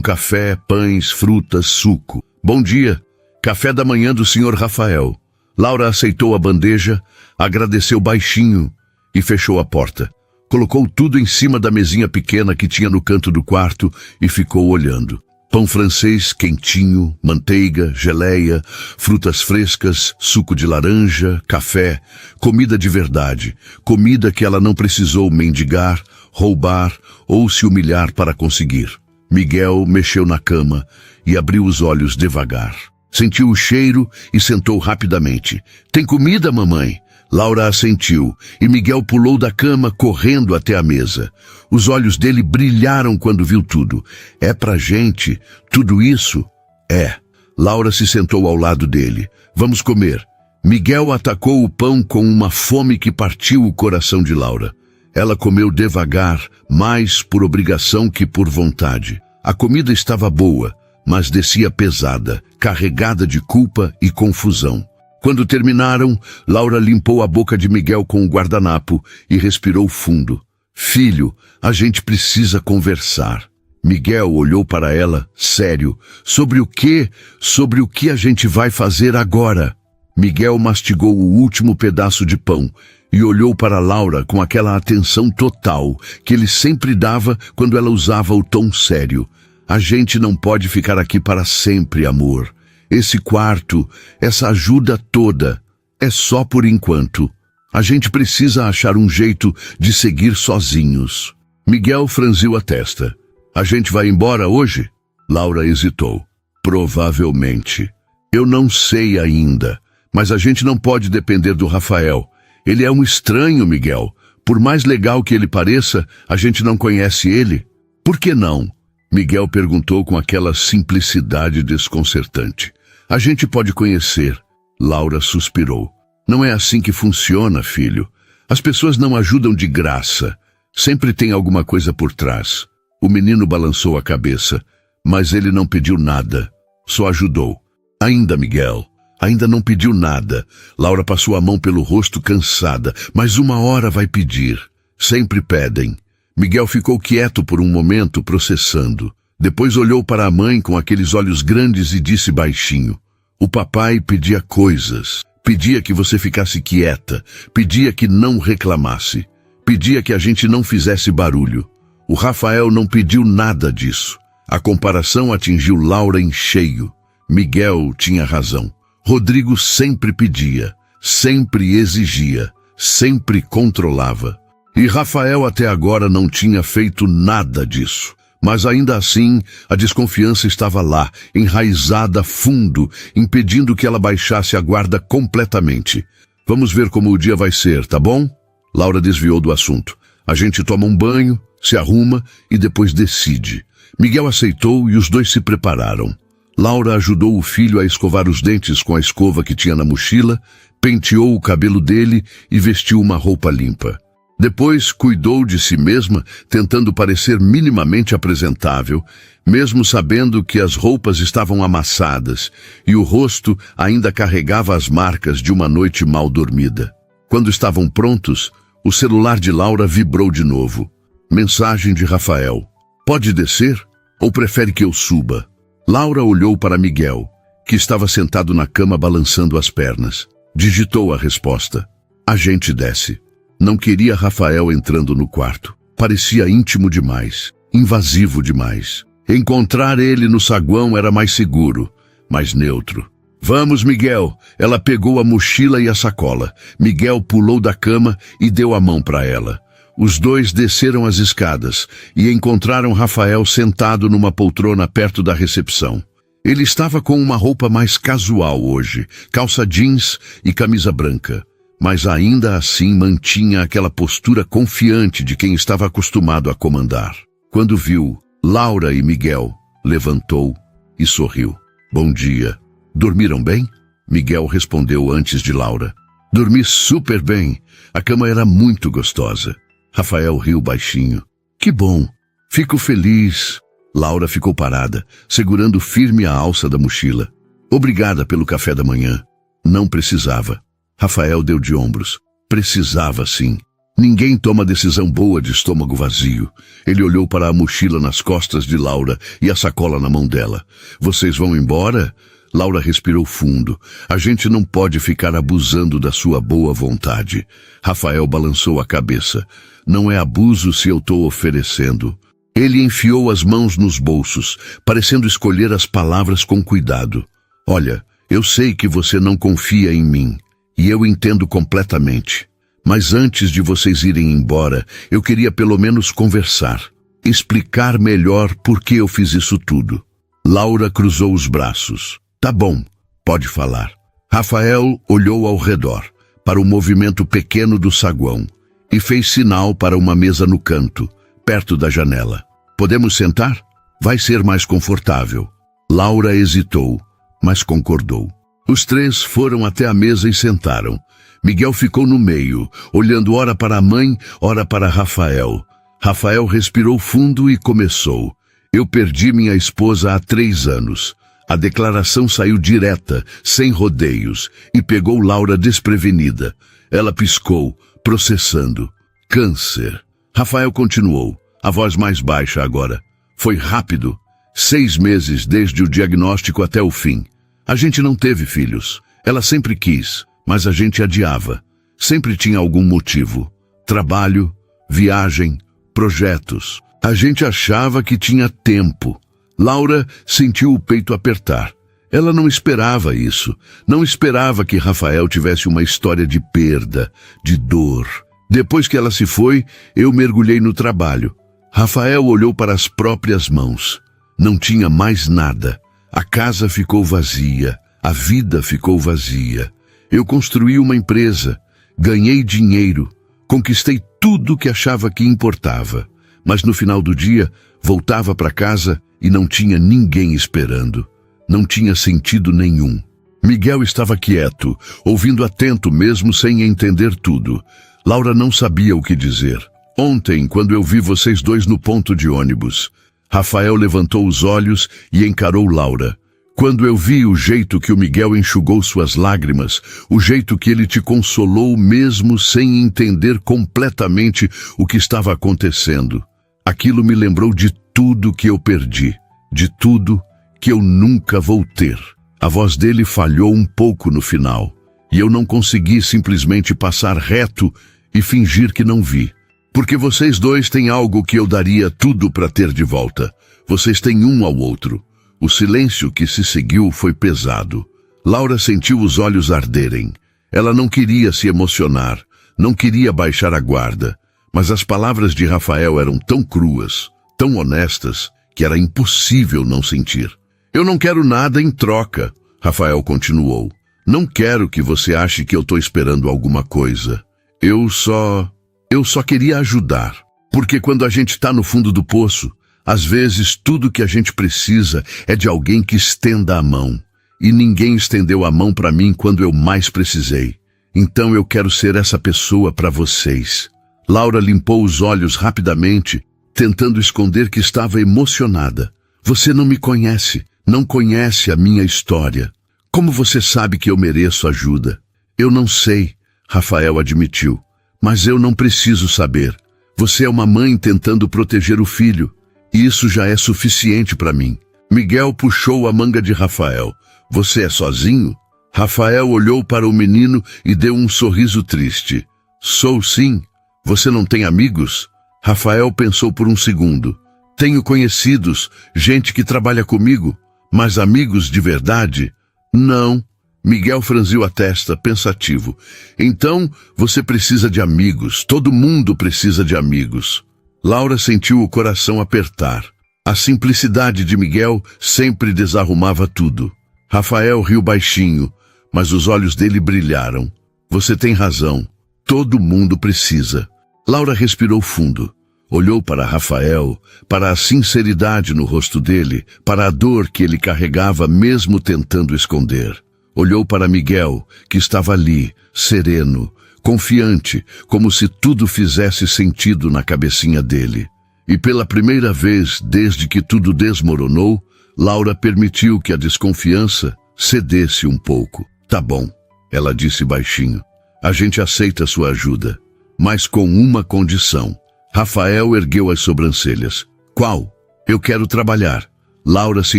café, pães, frutas, suco. Bom dia. Café da manhã do Sr. Rafael. Laura aceitou a bandeja, agradeceu baixinho e fechou a porta. Colocou tudo em cima da mesinha pequena que tinha no canto do quarto e ficou olhando. Pão francês quentinho, manteiga, geleia, frutas frescas, suco de laranja, café, comida de verdade, comida que ela não precisou mendigar, roubar ou se humilhar para conseguir. Miguel mexeu na cama e abriu os olhos devagar. Sentiu o cheiro e sentou rapidamente. Tem comida, mamãe? Laura assentiu e Miguel pulou da cama correndo até a mesa. Os olhos dele brilharam quando viu tudo. É pra gente, tudo isso? É. Laura se sentou ao lado dele. Vamos comer. Miguel atacou o pão com uma fome que partiu o coração de Laura. Ela comeu devagar, mais por obrigação que por vontade. A comida estava boa, mas descia pesada, carregada de culpa e confusão. Quando terminaram, Laura limpou a boca de Miguel com o guardanapo e respirou fundo. Filho, a gente precisa conversar. Miguel olhou para ela, sério. Sobre o quê? Sobre o que a gente vai fazer agora? Miguel mastigou o último pedaço de pão e olhou para Laura com aquela atenção total que ele sempre dava quando ela usava o tom sério. A gente não pode ficar aqui para sempre, amor. Esse quarto, essa ajuda toda, é só por enquanto. A gente precisa achar um jeito de seguir sozinhos. Miguel franziu a testa. A gente vai embora hoje? Laura hesitou. Provavelmente. Eu não sei ainda, mas a gente não pode depender do Rafael. Ele é um estranho, Miguel. Por mais legal que ele pareça, a gente não conhece ele. Por que não? Miguel perguntou com aquela simplicidade desconcertante. A gente pode conhecer. Laura suspirou. Não é assim que funciona, filho. As pessoas não ajudam de graça. Sempre tem alguma coisa por trás. O menino balançou a cabeça, mas ele não pediu nada. Só ajudou. Ainda, Miguel. Ainda não pediu nada. Laura passou a mão pelo rosto cansada. Mas uma hora vai pedir. Sempre pedem. Miguel ficou quieto por um momento, processando. Depois olhou para a mãe com aqueles olhos grandes e disse baixinho. O papai pedia coisas. Pedia que você ficasse quieta. Pedia que não reclamasse. Pedia que a gente não fizesse barulho. O Rafael não pediu nada disso. A comparação atingiu Laura em cheio. Miguel tinha razão. Rodrigo sempre pedia, sempre exigia, sempre controlava. E Rafael até agora não tinha feito nada disso. Mas ainda assim, a desconfiança estava lá, enraizada fundo, impedindo que ela baixasse a guarda completamente. Vamos ver como o dia vai ser, tá bom? Laura desviou do assunto. A gente toma um banho, se arruma e depois decide. Miguel aceitou e os dois se prepararam. Laura ajudou o filho a escovar os dentes com a escova que tinha na mochila, penteou o cabelo dele e vestiu uma roupa limpa. Depois cuidou de si mesma, tentando parecer minimamente apresentável, mesmo sabendo que as roupas estavam amassadas e o rosto ainda carregava as marcas de uma noite mal dormida. Quando estavam prontos, o celular de Laura vibrou de novo. Mensagem de Rafael. Pode descer? Ou prefere que eu suba? Laura olhou para Miguel, que estava sentado na cama balançando as pernas. Digitou a resposta. A gente desce. Não queria Rafael entrando no quarto. Parecia íntimo demais, invasivo demais. Encontrar ele no saguão era mais seguro, mais neutro. Vamos, Miguel. Ela pegou a mochila e a sacola. Miguel pulou da cama e deu a mão para ela. Os dois desceram as escadas e encontraram Rafael sentado numa poltrona perto da recepção. Ele estava com uma roupa mais casual hoje, calça jeans e camisa branca, mas ainda assim mantinha aquela postura confiante de quem estava acostumado a comandar. Quando viu Laura e Miguel, levantou e sorriu. Bom dia. Dormiram bem? Miguel respondeu antes de Laura. Dormi super bem. A cama era muito gostosa. Rafael riu baixinho. Que bom. Fico feliz. Laura ficou parada, segurando firme a alça da mochila. Obrigada pelo café da manhã. Não precisava. Rafael deu de ombros. Precisava sim. Ninguém toma decisão boa de estômago vazio. Ele olhou para a mochila nas costas de Laura e a sacola na mão dela. Vocês vão embora? Laura respirou fundo. A gente não pode ficar abusando da sua boa vontade. Rafael balançou a cabeça. Não é abuso se eu estou oferecendo. Ele enfiou as mãos nos bolsos, parecendo escolher as palavras com cuidado. Olha, eu sei que você não confia em mim, e eu entendo completamente. Mas antes de vocês irem embora, eu queria pelo menos conversar, explicar melhor por que eu fiz isso tudo. Laura cruzou os braços. Tá bom, pode falar. Rafael olhou ao redor, para o movimento pequeno do saguão, e fez sinal para uma mesa no canto, perto da janela. Podemos sentar? Vai ser mais confortável. Laura hesitou, mas concordou. Os três foram até a mesa e sentaram. Miguel ficou no meio, olhando ora para a mãe, ora para Rafael. Rafael respirou fundo e começou. Eu perdi minha esposa há 3 anos. A declaração saiu direta, sem rodeios, e pegou Laura desprevenida. Ela piscou, processando. Câncer. Rafael continuou, a voz mais baixa agora. Foi rápido. 6 meses desde o diagnóstico até o fim. A gente não teve filhos. Ela sempre quis, mas a gente adiava. Sempre tinha algum motivo. Trabalho, viagem, projetos. A gente achava que tinha tempo. Laura sentiu o peito apertar. Ela não esperava isso. Não esperava que Rafael tivesse uma história de perda, de dor. Depois que ela se foi, eu mergulhei no trabalho. Rafael olhou para as próprias mãos. Não tinha mais nada. A casa ficou vazia. A vida ficou vazia. Eu construí uma empresa. Ganhei dinheiro. Conquistei tudo que achava que importava. Mas no final do dia, voltava para casa e não tinha ninguém esperando. Não tinha sentido nenhum. Miguel estava quieto, ouvindo atento mesmo sem entender tudo. Laura não sabia o que dizer. Ontem, quando eu vi vocês dois no ponto de ônibus, Rafael levantou os olhos e encarou Laura. Quando eu vi o jeito que o Miguel enxugou suas lágrimas, o jeito que ele te consolou mesmo sem entender completamente o que estava acontecendo, aquilo me lembrou de tudo que eu perdi, de tudo que eu nunca vou ter. A voz dele falhou um pouco no final, e eu não consegui simplesmente passar reto e fingir que não vi. Porque vocês dois têm algo que eu daria tudo para ter de volta. Vocês têm um ao outro. O silêncio que se seguiu foi pesado. Laura sentiu os olhos arderem. Ela não queria se emocionar, não queria baixar a guarda, mas as palavras de Rafael eram tão cruas, tão honestas, que era impossível não sentir. Eu não quero nada em troca, Rafael continuou. Não quero que você ache que eu estou esperando alguma coisa. Eu só queria ajudar. Porque quando a gente está no fundo do poço, às vezes tudo que a gente precisa é de alguém que estenda a mão. E ninguém estendeu a mão para mim quando eu mais precisei. Então eu quero ser essa pessoa para vocês. Laura limpou os olhos rapidamente, tentando esconder que estava emocionada. Você não me conhece, não conhece a minha história. Como você sabe que eu mereço ajuda? Eu não sei, Rafael admitiu, mas eu não preciso saber. Você é uma mãe tentando proteger o filho, e isso já é suficiente para mim. Miguel puxou a manga de Rafael. Você é sozinho? Rafael olhou para o menino e deu um sorriso triste. Sou sim. Você não tem amigos? Rafael pensou por um segundo. Tenho conhecidos, gente que trabalha comigo, mas amigos de verdade? Não, Miguel franziu a testa, pensativo. Então, você precisa de amigos. Todo mundo precisa de amigos. Laura sentiu o coração apertar. A simplicidade de Miguel sempre desarrumava tudo. Rafael riu baixinho, mas os olhos dele brilharam. Você tem razão. Todo mundo precisa. Laura respirou fundo. Olhou para Rafael, para a sinceridade no rosto dele, para a dor que ele carregava mesmo tentando esconder. Olhou para Miguel, que estava ali, sereno, confiante, como se tudo fizesse sentido na cabecinha dele. E pela primeira vez desde que tudo desmoronou, Laura permitiu que a desconfiança cedesse um pouco. Tá bom, ela disse baixinho. A gente aceita sua ajuda, mas com uma condição. Rafael ergueu as sobrancelhas. Qual? Eu quero trabalhar. Laura se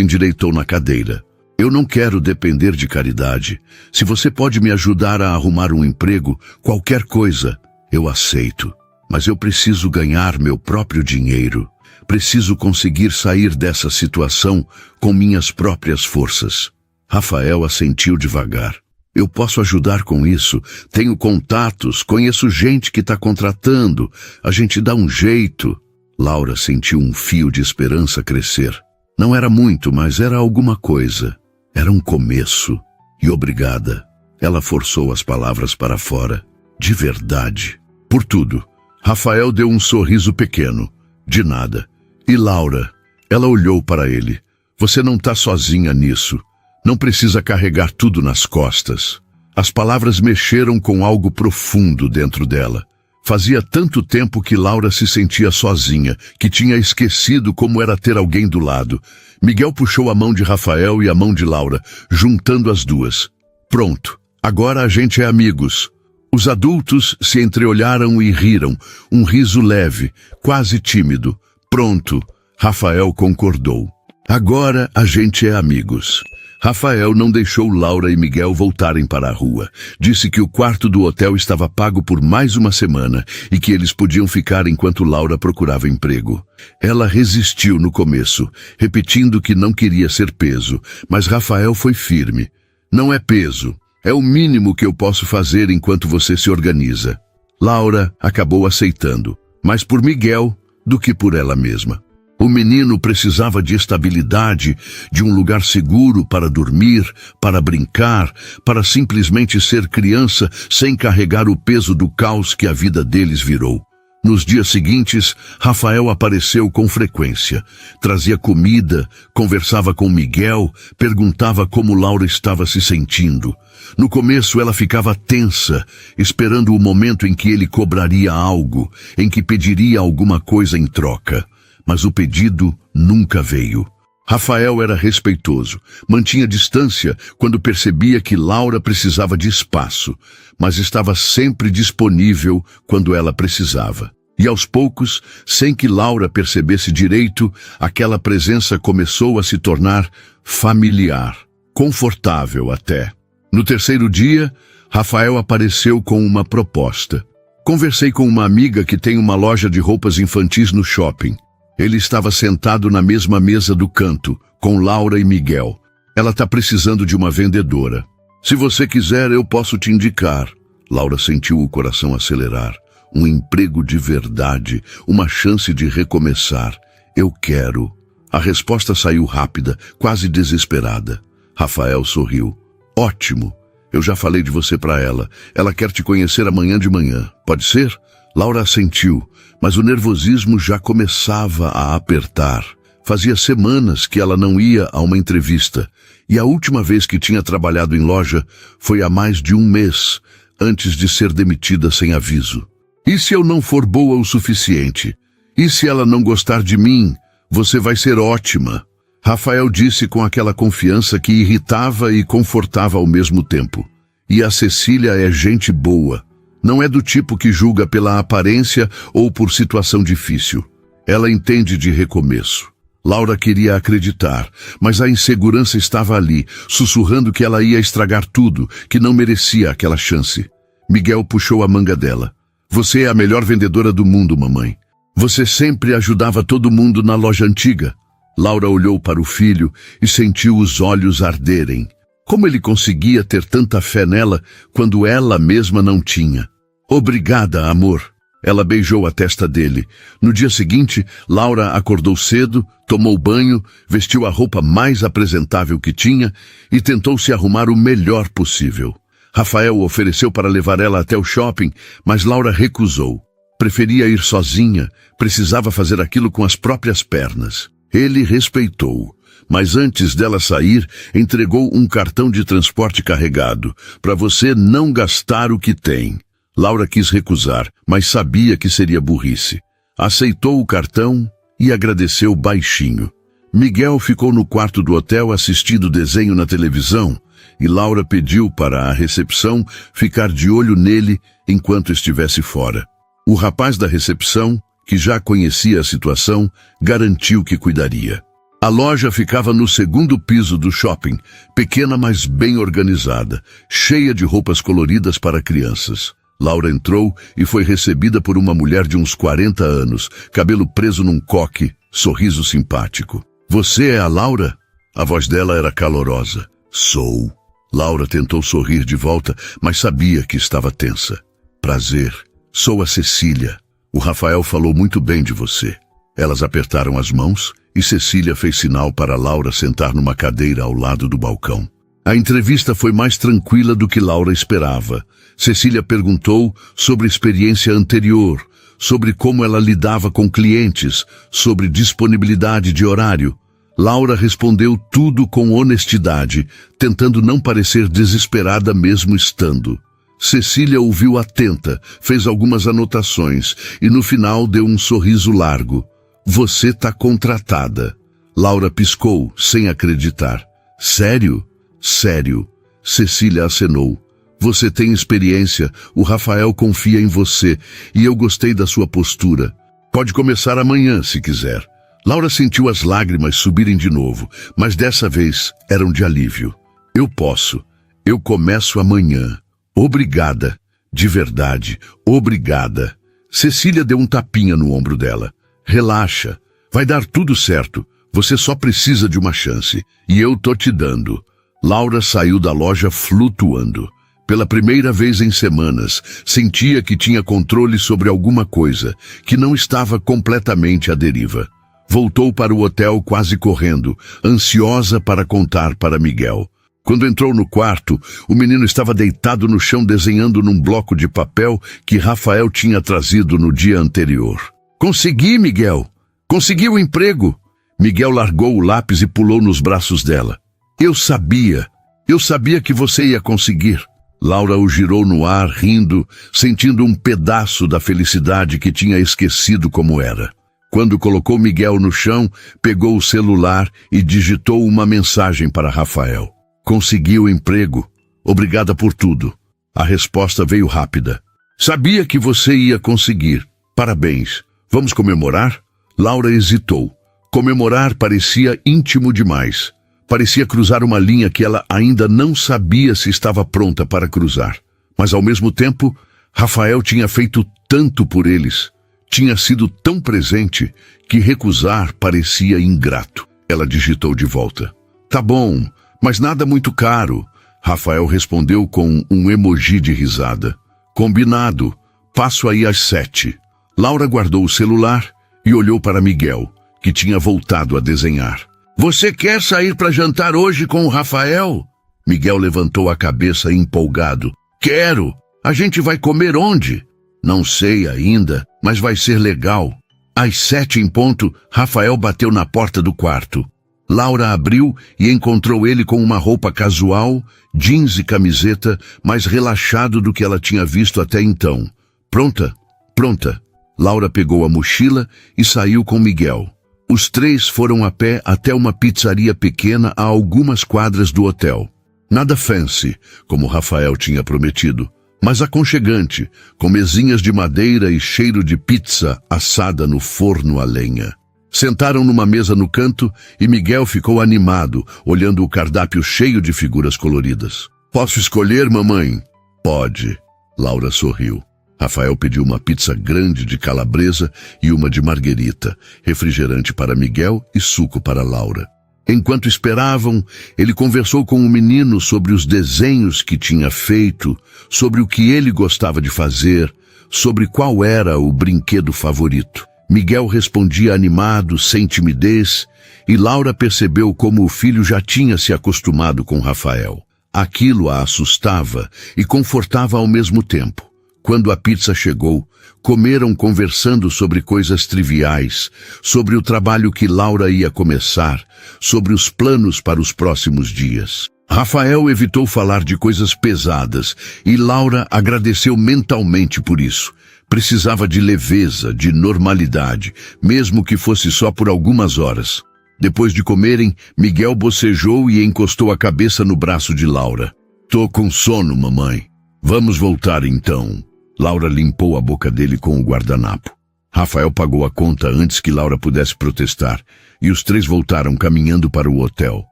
endireitou na cadeira. Eu não quero depender de caridade. Se você pode me ajudar a arrumar um emprego, qualquer coisa, eu aceito. Mas eu preciso ganhar meu próprio dinheiro. Preciso conseguir sair dessa situação com minhas próprias forças. Rafael assentiu devagar. Eu posso ajudar com isso. Tenho contatos, conheço gente que está contratando. A gente dá um jeito. Laura sentiu um fio de esperança crescer. Não era muito, mas era alguma coisa. Era um começo. E obrigada. Ela forçou as palavras para fora. De verdade. Por tudo. Rafael deu um sorriso pequeno. De nada. E Laura? Ela olhou para ele. Você não está sozinha nisso. Não precisa carregar tudo nas costas. As palavras mexeram com algo profundo dentro dela. Fazia tanto tempo que Laura se sentia sozinha, que tinha esquecido como era ter alguém do lado. Miguel puxou a mão de Rafael e a mão de Laura, juntando as duas. Pronto, agora a gente é amigos. Os adultos se entreolharam e riram, um riso leve, quase tímido. Pronto, Rafael concordou. Agora a gente é amigos. Rafael não deixou Laura e Miguel voltarem para a rua. Disse que o quarto do hotel estava pago por mais uma semana e que eles podiam ficar enquanto Laura procurava emprego. Ela resistiu no começo, repetindo que não queria ser peso, mas Rafael foi firme. Não é peso, é o mínimo que eu posso fazer enquanto você se organiza. Laura acabou aceitando, mais por Miguel do que por ela mesma. O menino precisava de estabilidade, de um lugar seguro para dormir, para brincar, para simplesmente ser criança sem carregar o peso do caos que a vida deles virou. Nos dias seguintes, Rafael apareceu com frequência. Trazia comida, conversava com Miguel, perguntava como Laura estava se sentindo. No começo ela ficava tensa, esperando o momento em que ele cobraria algo, em que pediria alguma coisa em troca. Mas o pedido nunca veio. Rafael era respeitoso, mantinha distância quando percebia que Laura precisava de espaço, mas estava sempre disponível quando ela precisava. E aos poucos, sem que Laura percebesse direito, aquela presença começou a se tornar familiar, confortável até. No terceiro dia, Rafael apareceu com uma proposta. Conversei com uma amiga que tem uma loja de roupas infantis no shopping. Ele estava sentado na mesma mesa do canto, com Laura e Miguel. Ela está precisando de uma vendedora. Se você quiser, eu posso te indicar. Laura sentiu o coração acelerar. Um emprego de verdade, uma chance de recomeçar. Eu quero. A resposta saiu rápida, quase desesperada. Rafael sorriu. Ótimo. Eu já falei de você para ela. Ela quer te conhecer amanhã de manhã. Pode ser? Laura assentiu, mas o nervosismo já começava a apertar. Fazia semanas que ela não ia a uma entrevista, e a última vez que tinha trabalhado em loja foi há mais de um mês, antes de ser demitida sem aviso. E se eu não for boa o suficiente? E se ela não gostar de mim? Você vai ser ótima. Rafael disse com aquela confiança que irritava e confortava ao mesmo tempo. E a Cecília é gente boa. Não é do tipo que julga pela aparência ou por situação difícil. Ela entende de recomeço. Laura queria acreditar, mas a insegurança estava ali, sussurrando que ela ia estragar tudo, que não merecia aquela chance. Miguel puxou a manga dela. Você é a melhor vendedora do mundo, mamãe. Você sempre ajudava todo mundo na loja antiga. Laura olhou para o filho e sentiu os olhos arderem. Como ele conseguia ter tanta fé nela quando ela mesma não tinha? Obrigada, amor. Ela beijou a testa dele. No dia seguinte, Laura acordou cedo, tomou banho, vestiu a roupa mais apresentável que tinha e tentou se arrumar o melhor possível. Rafael ofereceu para levar ela até o shopping, mas Laura recusou. Preferia ir sozinha, precisava fazer aquilo com as próprias pernas. Ele respeitou, mas antes dela sair, entregou um cartão de transporte carregado, para você não gastar o que tem. Laura quis recusar, mas sabia que seria burrice. Aceitou o cartão e agradeceu baixinho. Miguel ficou no quarto do hotel assistindo desenho na televisão e Laura pediu para a recepção ficar de olho nele enquanto estivesse fora. O rapaz da recepção, que já conhecia a situação, garantiu que cuidaria. A loja ficava no segundo piso do shopping, pequena mas bem organizada, cheia de roupas coloridas para crianças. Laura entrou e foi recebida por uma mulher de uns 40 anos, cabelo preso num coque, sorriso simpático. Você é a Laura? A voz dela era calorosa. Sou. Laura tentou sorrir de volta, mas sabia que estava tensa. Prazer. Sou a Cecília. O Rafael falou muito bem de você. Elas apertaram as mãos e Cecília fez sinal para Laura sentar numa cadeira ao lado do balcão. A entrevista foi mais tranquila do que Laura esperava. Cecília perguntou sobre a experiência anterior, sobre como ela lidava com clientes, sobre disponibilidade de horário. Laura respondeu tudo com honestidade, tentando não parecer desesperada mesmo estando. Cecília ouviu atenta, fez algumas anotações e no final deu um sorriso largo. Você tá contratada. Laura piscou, sem acreditar. Sério? Sério. Cecília acenou. Você tem experiência, o Rafael confia em você e eu gostei da sua postura. Pode começar amanhã, se quiser. Laura sentiu as lágrimas subirem de novo, mas dessa vez eram de alívio. Eu posso. Eu começo amanhã. Obrigada. De verdade, obrigada. Cecília deu um tapinha no ombro dela. Relaxa. Vai dar tudo certo. Você só precisa de uma chance. E eu tô te dando. Laura saiu da loja flutuando. Pela primeira vez em semanas, sentia que tinha controle sobre alguma coisa, que não estava completamente à deriva. Voltou para o hotel quase correndo, ansiosa para contar para Miguel. Quando entrou no quarto, o menino estava deitado no chão desenhando num bloco de papel que Rafael tinha trazido no dia anterior. Consegui, Miguel! Consegui o emprego! Miguel largou o lápis e pulou nos braços dela. Eu sabia que você ia conseguir. Laura o girou no ar, rindo, sentindo um pedaço da felicidade que tinha esquecido como era. Quando colocou Miguel no chão, pegou o celular e digitou uma mensagem para Rafael. Consegui o emprego. Obrigada por tudo. A resposta veio rápida. Sabia que você ia conseguir. Parabéns. Vamos comemorar? Laura hesitou. Comemorar parecia íntimo demais. Parecia cruzar uma linha que ela ainda não sabia se estava pronta para cruzar. Mas ao mesmo tempo, Rafael tinha feito tanto por eles. Tinha sido tão presente que recusar parecia ingrato. Ela digitou de volta. Tá bom, mas nada muito caro. Rafael respondeu com um emoji de risada. Combinado. Passo aí às 7. Laura guardou o celular e olhou para Miguel, que tinha voltado a desenhar. Você quer sair para jantar hoje com o Rafael? Miguel levantou a cabeça empolgado. Quero! A gente vai comer onde? Não sei ainda, mas vai ser legal. Às 7 em ponto, Rafael bateu na porta do quarto. Laura abriu e encontrou ele com uma roupa casual, jeans e camiseta, mais relaxado do que ela tinha visto até então. Pronta? Pronta. Laura pegou a mochila e saiu com Miguel. Os três foram a pé até uma pizzaria pequena a algumas quadras do hotel. Nada fancy, como Rafael tinha prometido, mas aconchegante, com mesinhas de madeira e cheiro de pizza assada no forno a lenha. Sentaram numa mesa no canto e Miguel ficou animado, olhando o cardápio cheio de figuras coloridas. Posso escolher, mamãe? Pode. Laura sorriu. Rafael pediu uma pizza grande de calabresa e uma de marguerita, refrigerante para Miguel e suco para Laura. Enquanto esperavam, ele conversou com o menino sobre os desenhos que tinha feito, sobre o que ele gostava de fazer, sobre qual era o brinquedo favorito. Miguel respondia animado, sem timidez, e Laura percebeu como o filho já tinha se acostumado com Rafael. Aquilo a assustava e confortava ao mesmo tempo. Quando a pizza chegou, comeram conversando sobre coisas triviais, sobre o trabalho que Laura ia começar, sobre os planos para os próximos dias. Rafael evitou falar de coisas pesadas e Laura agradeceu mentalmente por isso. Precisava de leveza, de normalidade, mesmo que fosse só por algumas horas. Depois de comerem, Miguel bocejou e encostou a cabeça no braço de Laura. "Tô com sono, mamãe. Vamos voltar então." Laura limpou a boca dele com o guardanapo. Rafael pagou a conta antes que Laura pudesse protestar, e os três voltaram caminhando para o hotel.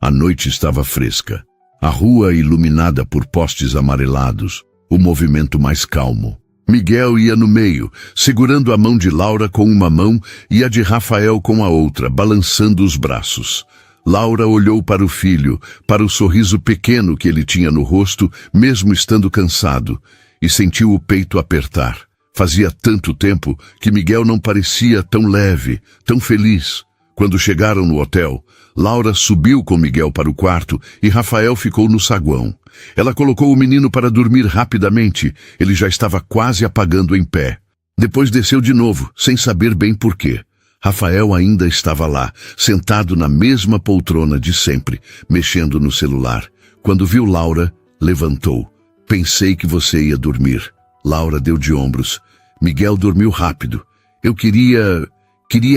A noite estava fresca. A rua iluminada por postes amarelados, o movimento mais calmo. Miguel ia no meio, segurando a mão de Laura com uma mão e a de Rafael com a outra, balançando os braços. Laura olhou para o filho, para o sorriso pequeno que ele tinha no rosto, mesmo estando cansado, e sentiu o peito apertar. Fazia tanto tempo que Miguel não parecia tão leve, tão feliz. Quando chegaram no hotel, Laura subiu com Miguel para o quarto e Rafael ficou no saguão. Ela colocou o menino para dormir rapidamente. Ele já estava quase apagando em pé. Depois desceu de novo, sem saber bem por quê. Rafael ainda estava lá, sentado na mesma poltrona de sempre, mexendo no celular. Quando viu Laura, levantou. "Pensei que você ia dormir." Laura deu de ombros. "Miguel dormiu rápido. Eu queria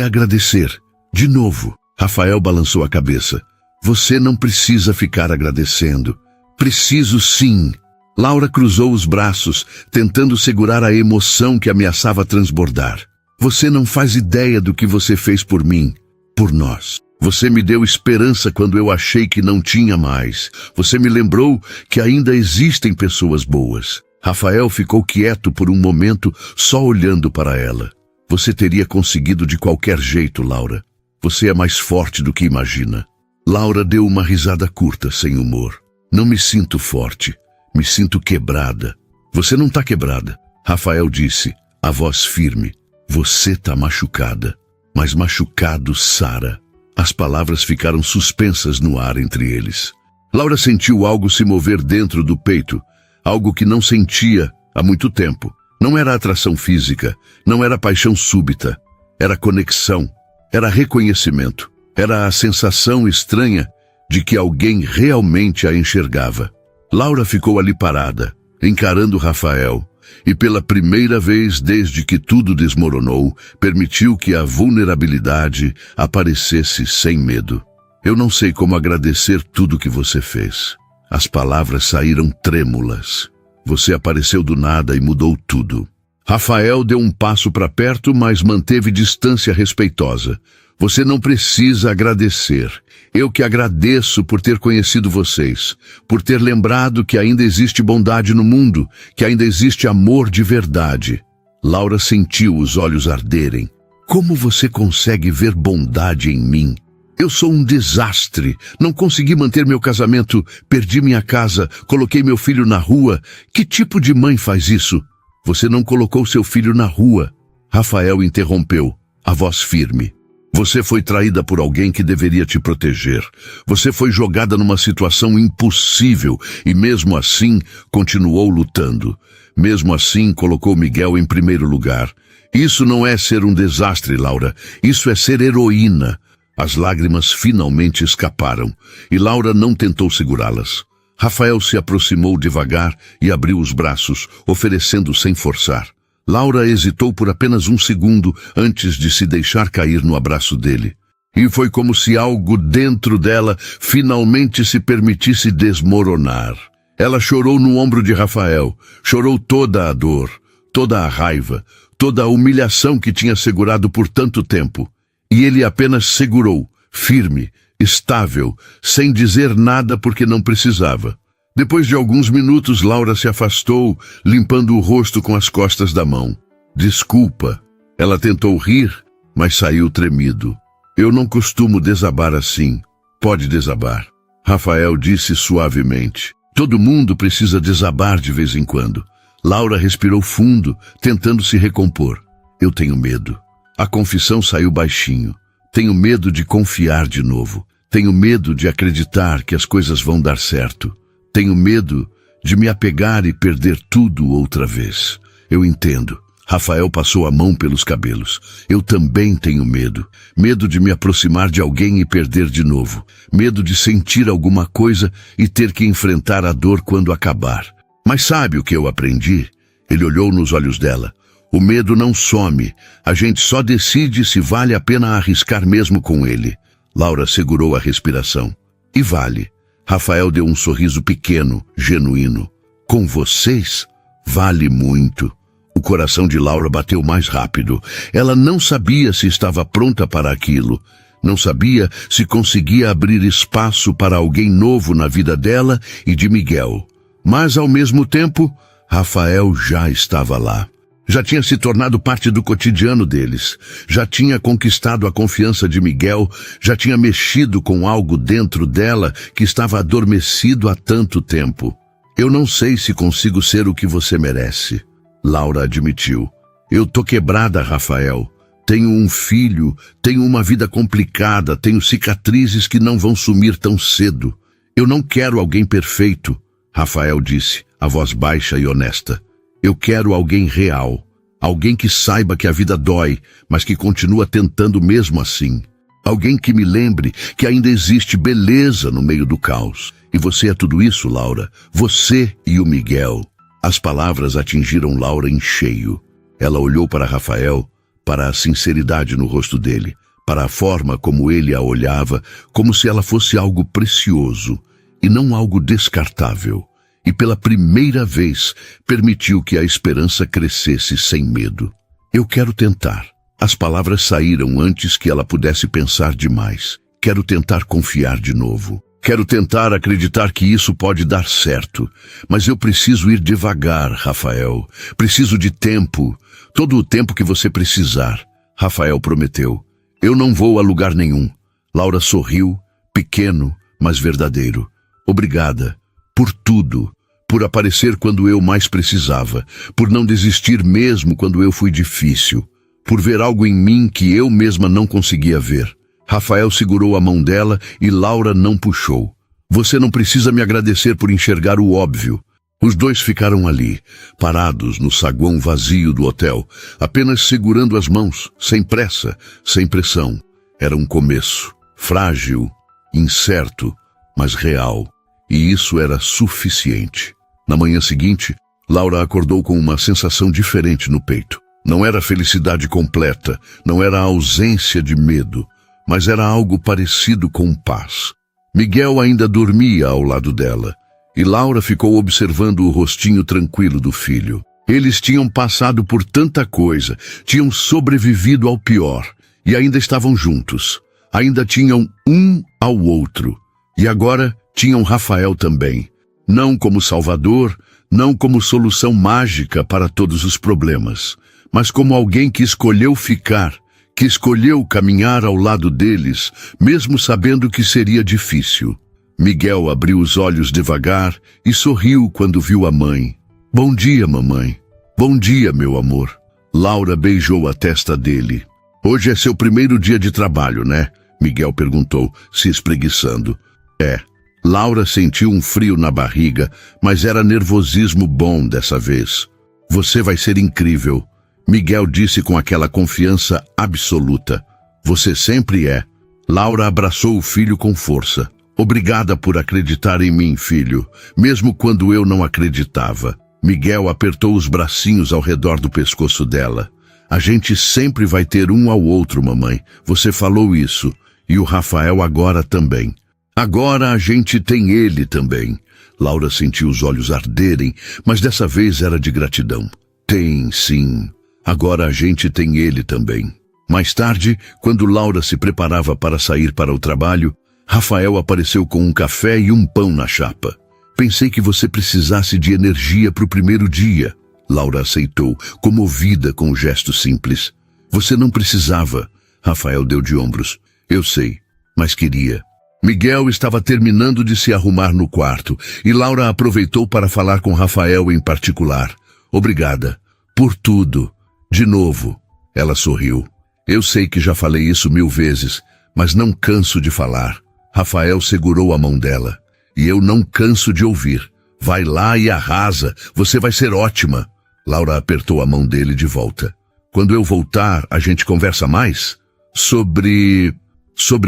agradecer." "De novo." Rafael balançou a cabeça. "Você não precisa ficar agradecendo." "Preciso sim." Laura cruzou os braços, tentando segurar a emoção que ameaçava transbordar. "Você não faz ideia do que você fez por mim, por nós. Você me deu esperança quando eu achei que não tinha mais. Você me lembrou que ainda existem pessoas boas." Rafael ficou quieto por um momento, só olhando para ela. "Você teria conseguido de qualquer jeito, Laura. Você é mais forte do que imagina." Laura deu uma risada curta, sem humor. "Não me sinto forte. Me sinto quebrada." "Você não está quebrada," Rafael disse, a voz firme. "Você está machucada. Mas machucado sara." As palavras ficaram suspensas no ar entre eles. Laura sentiu algo se mover dentro do peito, algo que não sentia há muito tempo. Não era atração física, não era paixão súbita. Era conexão, era reconhecimento, era a sensação estranha de que alguém realmente a enxergava. Laura ficou ali parada, encarando Rafael, e pela primeira vez desde que tudo desmoronou, permitiu que a vulnerabilidade aparecesse sem medo. "Eu não sei como agradecer tudo que você fez." As palavras saíram trêmulas. "Você apareceu do nada e mudou tudo." Rafael deu um passo para perto, mas manteve distância respeitosa. "Você não precisa agradecer. Eu que agradeço por ter conhecido vocês, por ter lembrado que ainda existe bondade no mundo, que ainda existe amor de verdade." Laura sentiu os olhos arderem. "Como você consegue ver bondade em mim? Eu sou um desastre. Não consegui manter meu casamento, perdi minha casa, coloquei meu filho na rua. Que tipo de mãe faz isso?" "Você não colocou seu filho na rua." Rafael interrompeu, a voz firme. "Você foi traída por alguém que deveria te proteger. Você foi jogada numa situação impossível e mesmo assim continuou lutando. Mesmo assim colocou Miguel em primeiro lugar. Isso não é ser um desastre, Laura. Isso é ser heroína." As lágrimas finalmente escaparam e Laura não tentou segurá-las. Rafael se aproximou devagar e abriu os braços, oferecendo sem forçar. Laura hesitou por apenas um segundo antes de se deixar cair no abraço dele. E foi como se algo dentro dela finalmente se permitisse desmoronar. Ela chorou no ombro de Rafael, chorou toda a dor, toda a raiva, toda a humilhação que tinha segurado por tanto tempo. E ele apenas segurou, firme, estável, sem dizer nada porque não precisava. Depois de alguns minutos, Laura se afastou, limpando o rosto com as costas da mão. "Desculpa." Ela tentou rir, mas saiu tremido. "Eu não costumo desabar assim." Pode desabar. Rafael disse suavemente. Todo mundo precisa desabar de vez em quando. Laura respirou fundo, tentando se recompor. Eu tenho medo. A confissão saiu baixinho. Tenho medo de confiar de novo. Tenho medo de acreditar que as coisas vão dar certo. Tenho medo de me apegar e perder tudo outra vez. Eu entendo. Rafael passou a mão pelos cabelos. Eu também tenho medo. Medo de me aproximar de alguém e perder de novo. Medo de sentir alguma coisa e ter que enfrentar a dor quando acabar. Mas sabe o que eu aprendi? Ele olhou nos olhos dela. O medo não some. A gente só decide se vale a pena arriscar mesmo com ele. Laura segurou a respiração. E vale. Rafael deu um sorriso pequeno, genuíno. Com vocês, vale muito. O coração de Laura bateu mais rápido. Ela não sabia se estava pronta para aquilo. Não sabia se conseguia abrir espaço para alguém novo na vida dela e de Miguel. Mas, ao mesmo tempo, Rafael já estava lá. Já tinha se tornado parte do cotidiano deles. Já tinha conquistado a confiança de Miguel. Já tinha mexido com algo dentro dela que estava adormecido há tanto tempo. Eu não sei se consigo ser o que você merece. Laura admitiu. Eu tô quebrada, Rafael. Tenho um filho, tenho uma vida complicada, tenho cicatrizes que não vão sumir tão cedo. Eu não quero alguém perfeito, Rafael disse, a voz baixa e honesta. Eu quero alguém real, alguém que saiba que a vida dói, mas que continua tentando mesmo assim. Alguém que me lembre que ainda existe beleza no meio do caos. E você é tudo isso, Laura. Você e o Miguel. As palavras atingiram Laura em cheio. Ela olhou para Rafael, para a sinceridade no rosto dele, para a forma como ele a olhava, como se ela fosse algo precioso e não algo descartável. E pela primeira vez permitiu que a esperança crescesse sem medo. Eu quero tentar. As palavras saíram antes que ela pudesse pensar demais. Quero tentar confiar de novo. Quero tentar acreditar que isso pode dar certo, mas eu preciso ir devagar, Rafael. Preciso de tempo, todo o tempo que você precisar. Rafael prometeu. Eu não vou a lugar nenhum. Laura sorriu, pequeno, mas verdadeiro. Obrigada por tudo, por aparecer quando eu mais precisava, por não desistir mesmo quando eu fui difícil, por ver algo em mim que eu mesma não conseguia ver. Rafael segurou a mão dela e Laura não puxou. Você não precisa me agradecer por enxergar o óbvio. Os dois ficaram ali, parados no saguão vazio do hotel, apenas segurando as mãos, sem pressa, sem pressão. Era um começo, frágil, incerto, mas real. E isso era suficiente. Na manhã seguinte, Laura acordou com uma sensação diferente no peito. Não era felicidade completa, não era a ausência de medo, mas era algo parecido com paz. Miguel ainda dormia ao lado dela, e Laura ficou observando o rostinho tranquilo do filho. Eles tinham passado por tanta coisa, tinham sobrevivido ao pior, e ainda estavam juntos. Ainda tinham um ao outro. E agora tinham Rafael também. Não como salvador, não como solução mágica para todos os problemas, mas como alguém que escolheu ficar, que escolheu caminhar ao lado deles, mesmo sabendo que seria difícil. Miguel abriu os olhos devagar e sorriu quando viu a mãe. Bom dia, mamãe. Bom dia, meu amor. Laura beijou a testa dele. Hoje é seu primeiro dia de trabalho, né? Miguel perguntou, se espreguiçando. É. Laura sentiu um frio na barriga, mas era nervosismo bom dessa vez. Você vai ser incrível. Miguel disse com aquela confiança absoluta. Você sempre é. Laura abraçou o filho com força. Obrigada por acreditar em mim, filho, mesmo quando eu não acreditava. Miguel apertou os bracinhos ao redor do pescoço dela. A gente sempre vai ter um ao outro, mamãe. Você falou isso. E o Rafael agora também. Agora a gente tem ele também. Laura sentiu os olhos arderem, mas dessa vez era de gratidão. Tem, sim. Agora a gente tem ele também. Mais tarde, quando Laura se preparava para sair para o trabalho, Rafael apareceu com um café e um pão na chapa. Pensei que você precisasse de energia para o primeiro dia. Laura aceitou, comovida com o gesto simples. Você não precisava. Rafael deu de ombros. Eu sei, mas queria. Miguel estava terminando de se arrumar no quarto e Laura aproveitou para falar com Rafael em particular. Obrigada. Por tudo. De novo. Ela sorriu. Eu sei que já falei isso 1000 vezes, mas não canso de falar. Rafael segurou a mão dela. E eu não canso de ouvir. Vai lá e arrasa. Você vai ser ótima. Laura apertou a mão dele de volta. Quando eu voltar, a gente conversa mais? Sobre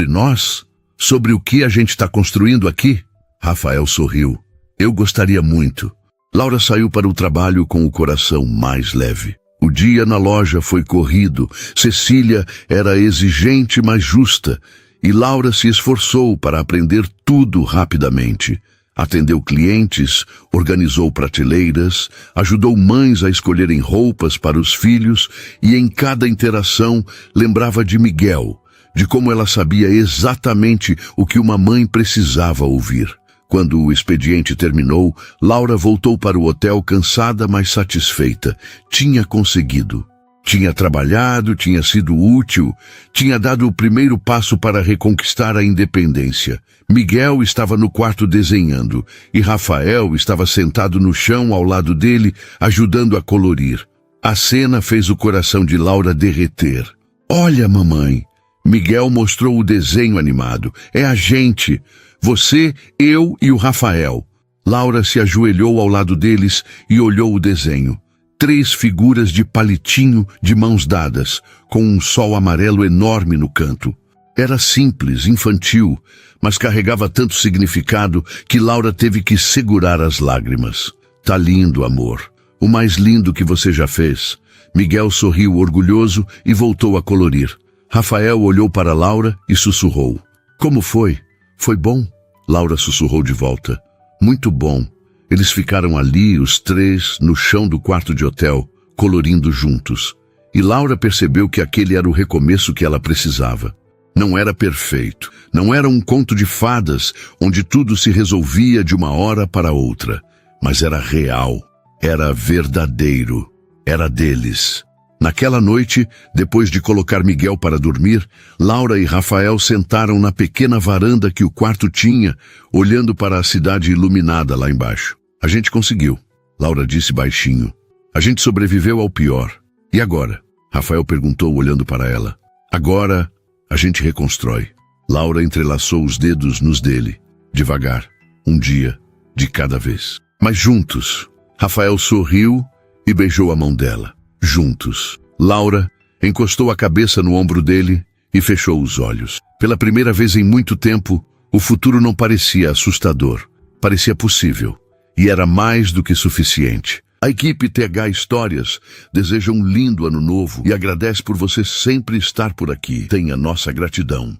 nós? Sobre o que a gente está construindo aqui? Rafael sorriu. Eu gostaria muito. Laura saiu para o trabalho com o coração mais leve. O dia na loja foi corrido. Cecília era exigente, mas justa. E Laura se esforçou para aprender tudo rapidamente. Atendeu clientes, organizou prateleiras, ajudou mães a escolherem roupas para os filhos e em cada interação lembrava de Miguel, de como ela sabia exatamente o que uma mãe precisava ouvir. Quando o expediente terminou, Laura voltou para o hotel cansada, mas satisfeita. Tinha conseguido. Tinha trabalhado, tinha sido útil, tinha dado o primeiro passo para reconquistar a independência. Miguel estava no quarto desenhando e Rafael estava sentado no chão ao lado dele, ajudando a colorir. A cena fez o coração de Laura derreter. Olha, mamãe! Miguel mostrou o desenho animado. É a gente. Você, eu e o Rafael. Laura se ajoelhou ao lado deles e olhou o desenho. 3 figuras de palitinho de mãos dadas, com um sol amarelo enorme no canto. Era simples, infantil, mas carregava tanto significado que Laura teve que segurar as lágrimas. Tá lindo, amor. O mais lindo que você já fez. Miguel sorriu orgulhoso e voltou a colorir. Rafael olhou para Laura e sussurrou. Como foi? Foi bom? Laura sussurrou de volta. Muito bom. Eles ficaram ali, os 3, no chão do quarto de hotel, colorindo juntos. E Laura percebeu que aquele era o recomeço que ela precisava. Não era perfeito. Não era um conto de fadas, onde tudo se resolvia de uma hora para outra. Mas era real. Era verdadeiro. Era deles. Naquela noite, depois de colocar Miguel para dormir, Laura e Rafael sentaram na pequena varanda que o quarto tinha, olhando para a cidade iluminada lá embaixo. A gente conseguiu, Laura disse baixinho. A gente sobreviveu ao pior. E agora? Rafael perguntou olhando para ela. Agora, a gente reconstrói. Laura entrelaçou os dedos nos dele, devagar, um dia, de cada vez. Mas juntos. Rafael sorriu e beijou a mão dela. Juntos. Laura encostou a cabeça no ombro dele e fechou os olhos. Pela primeira vez em muito tempo, o futuro não parecia assustador. Parecia possível. E era mais do que suficiente. A equipe TH Histórias deseja um lindo ano novo e agradece por você sempre estar por aqui. Tenha nossa gratidão.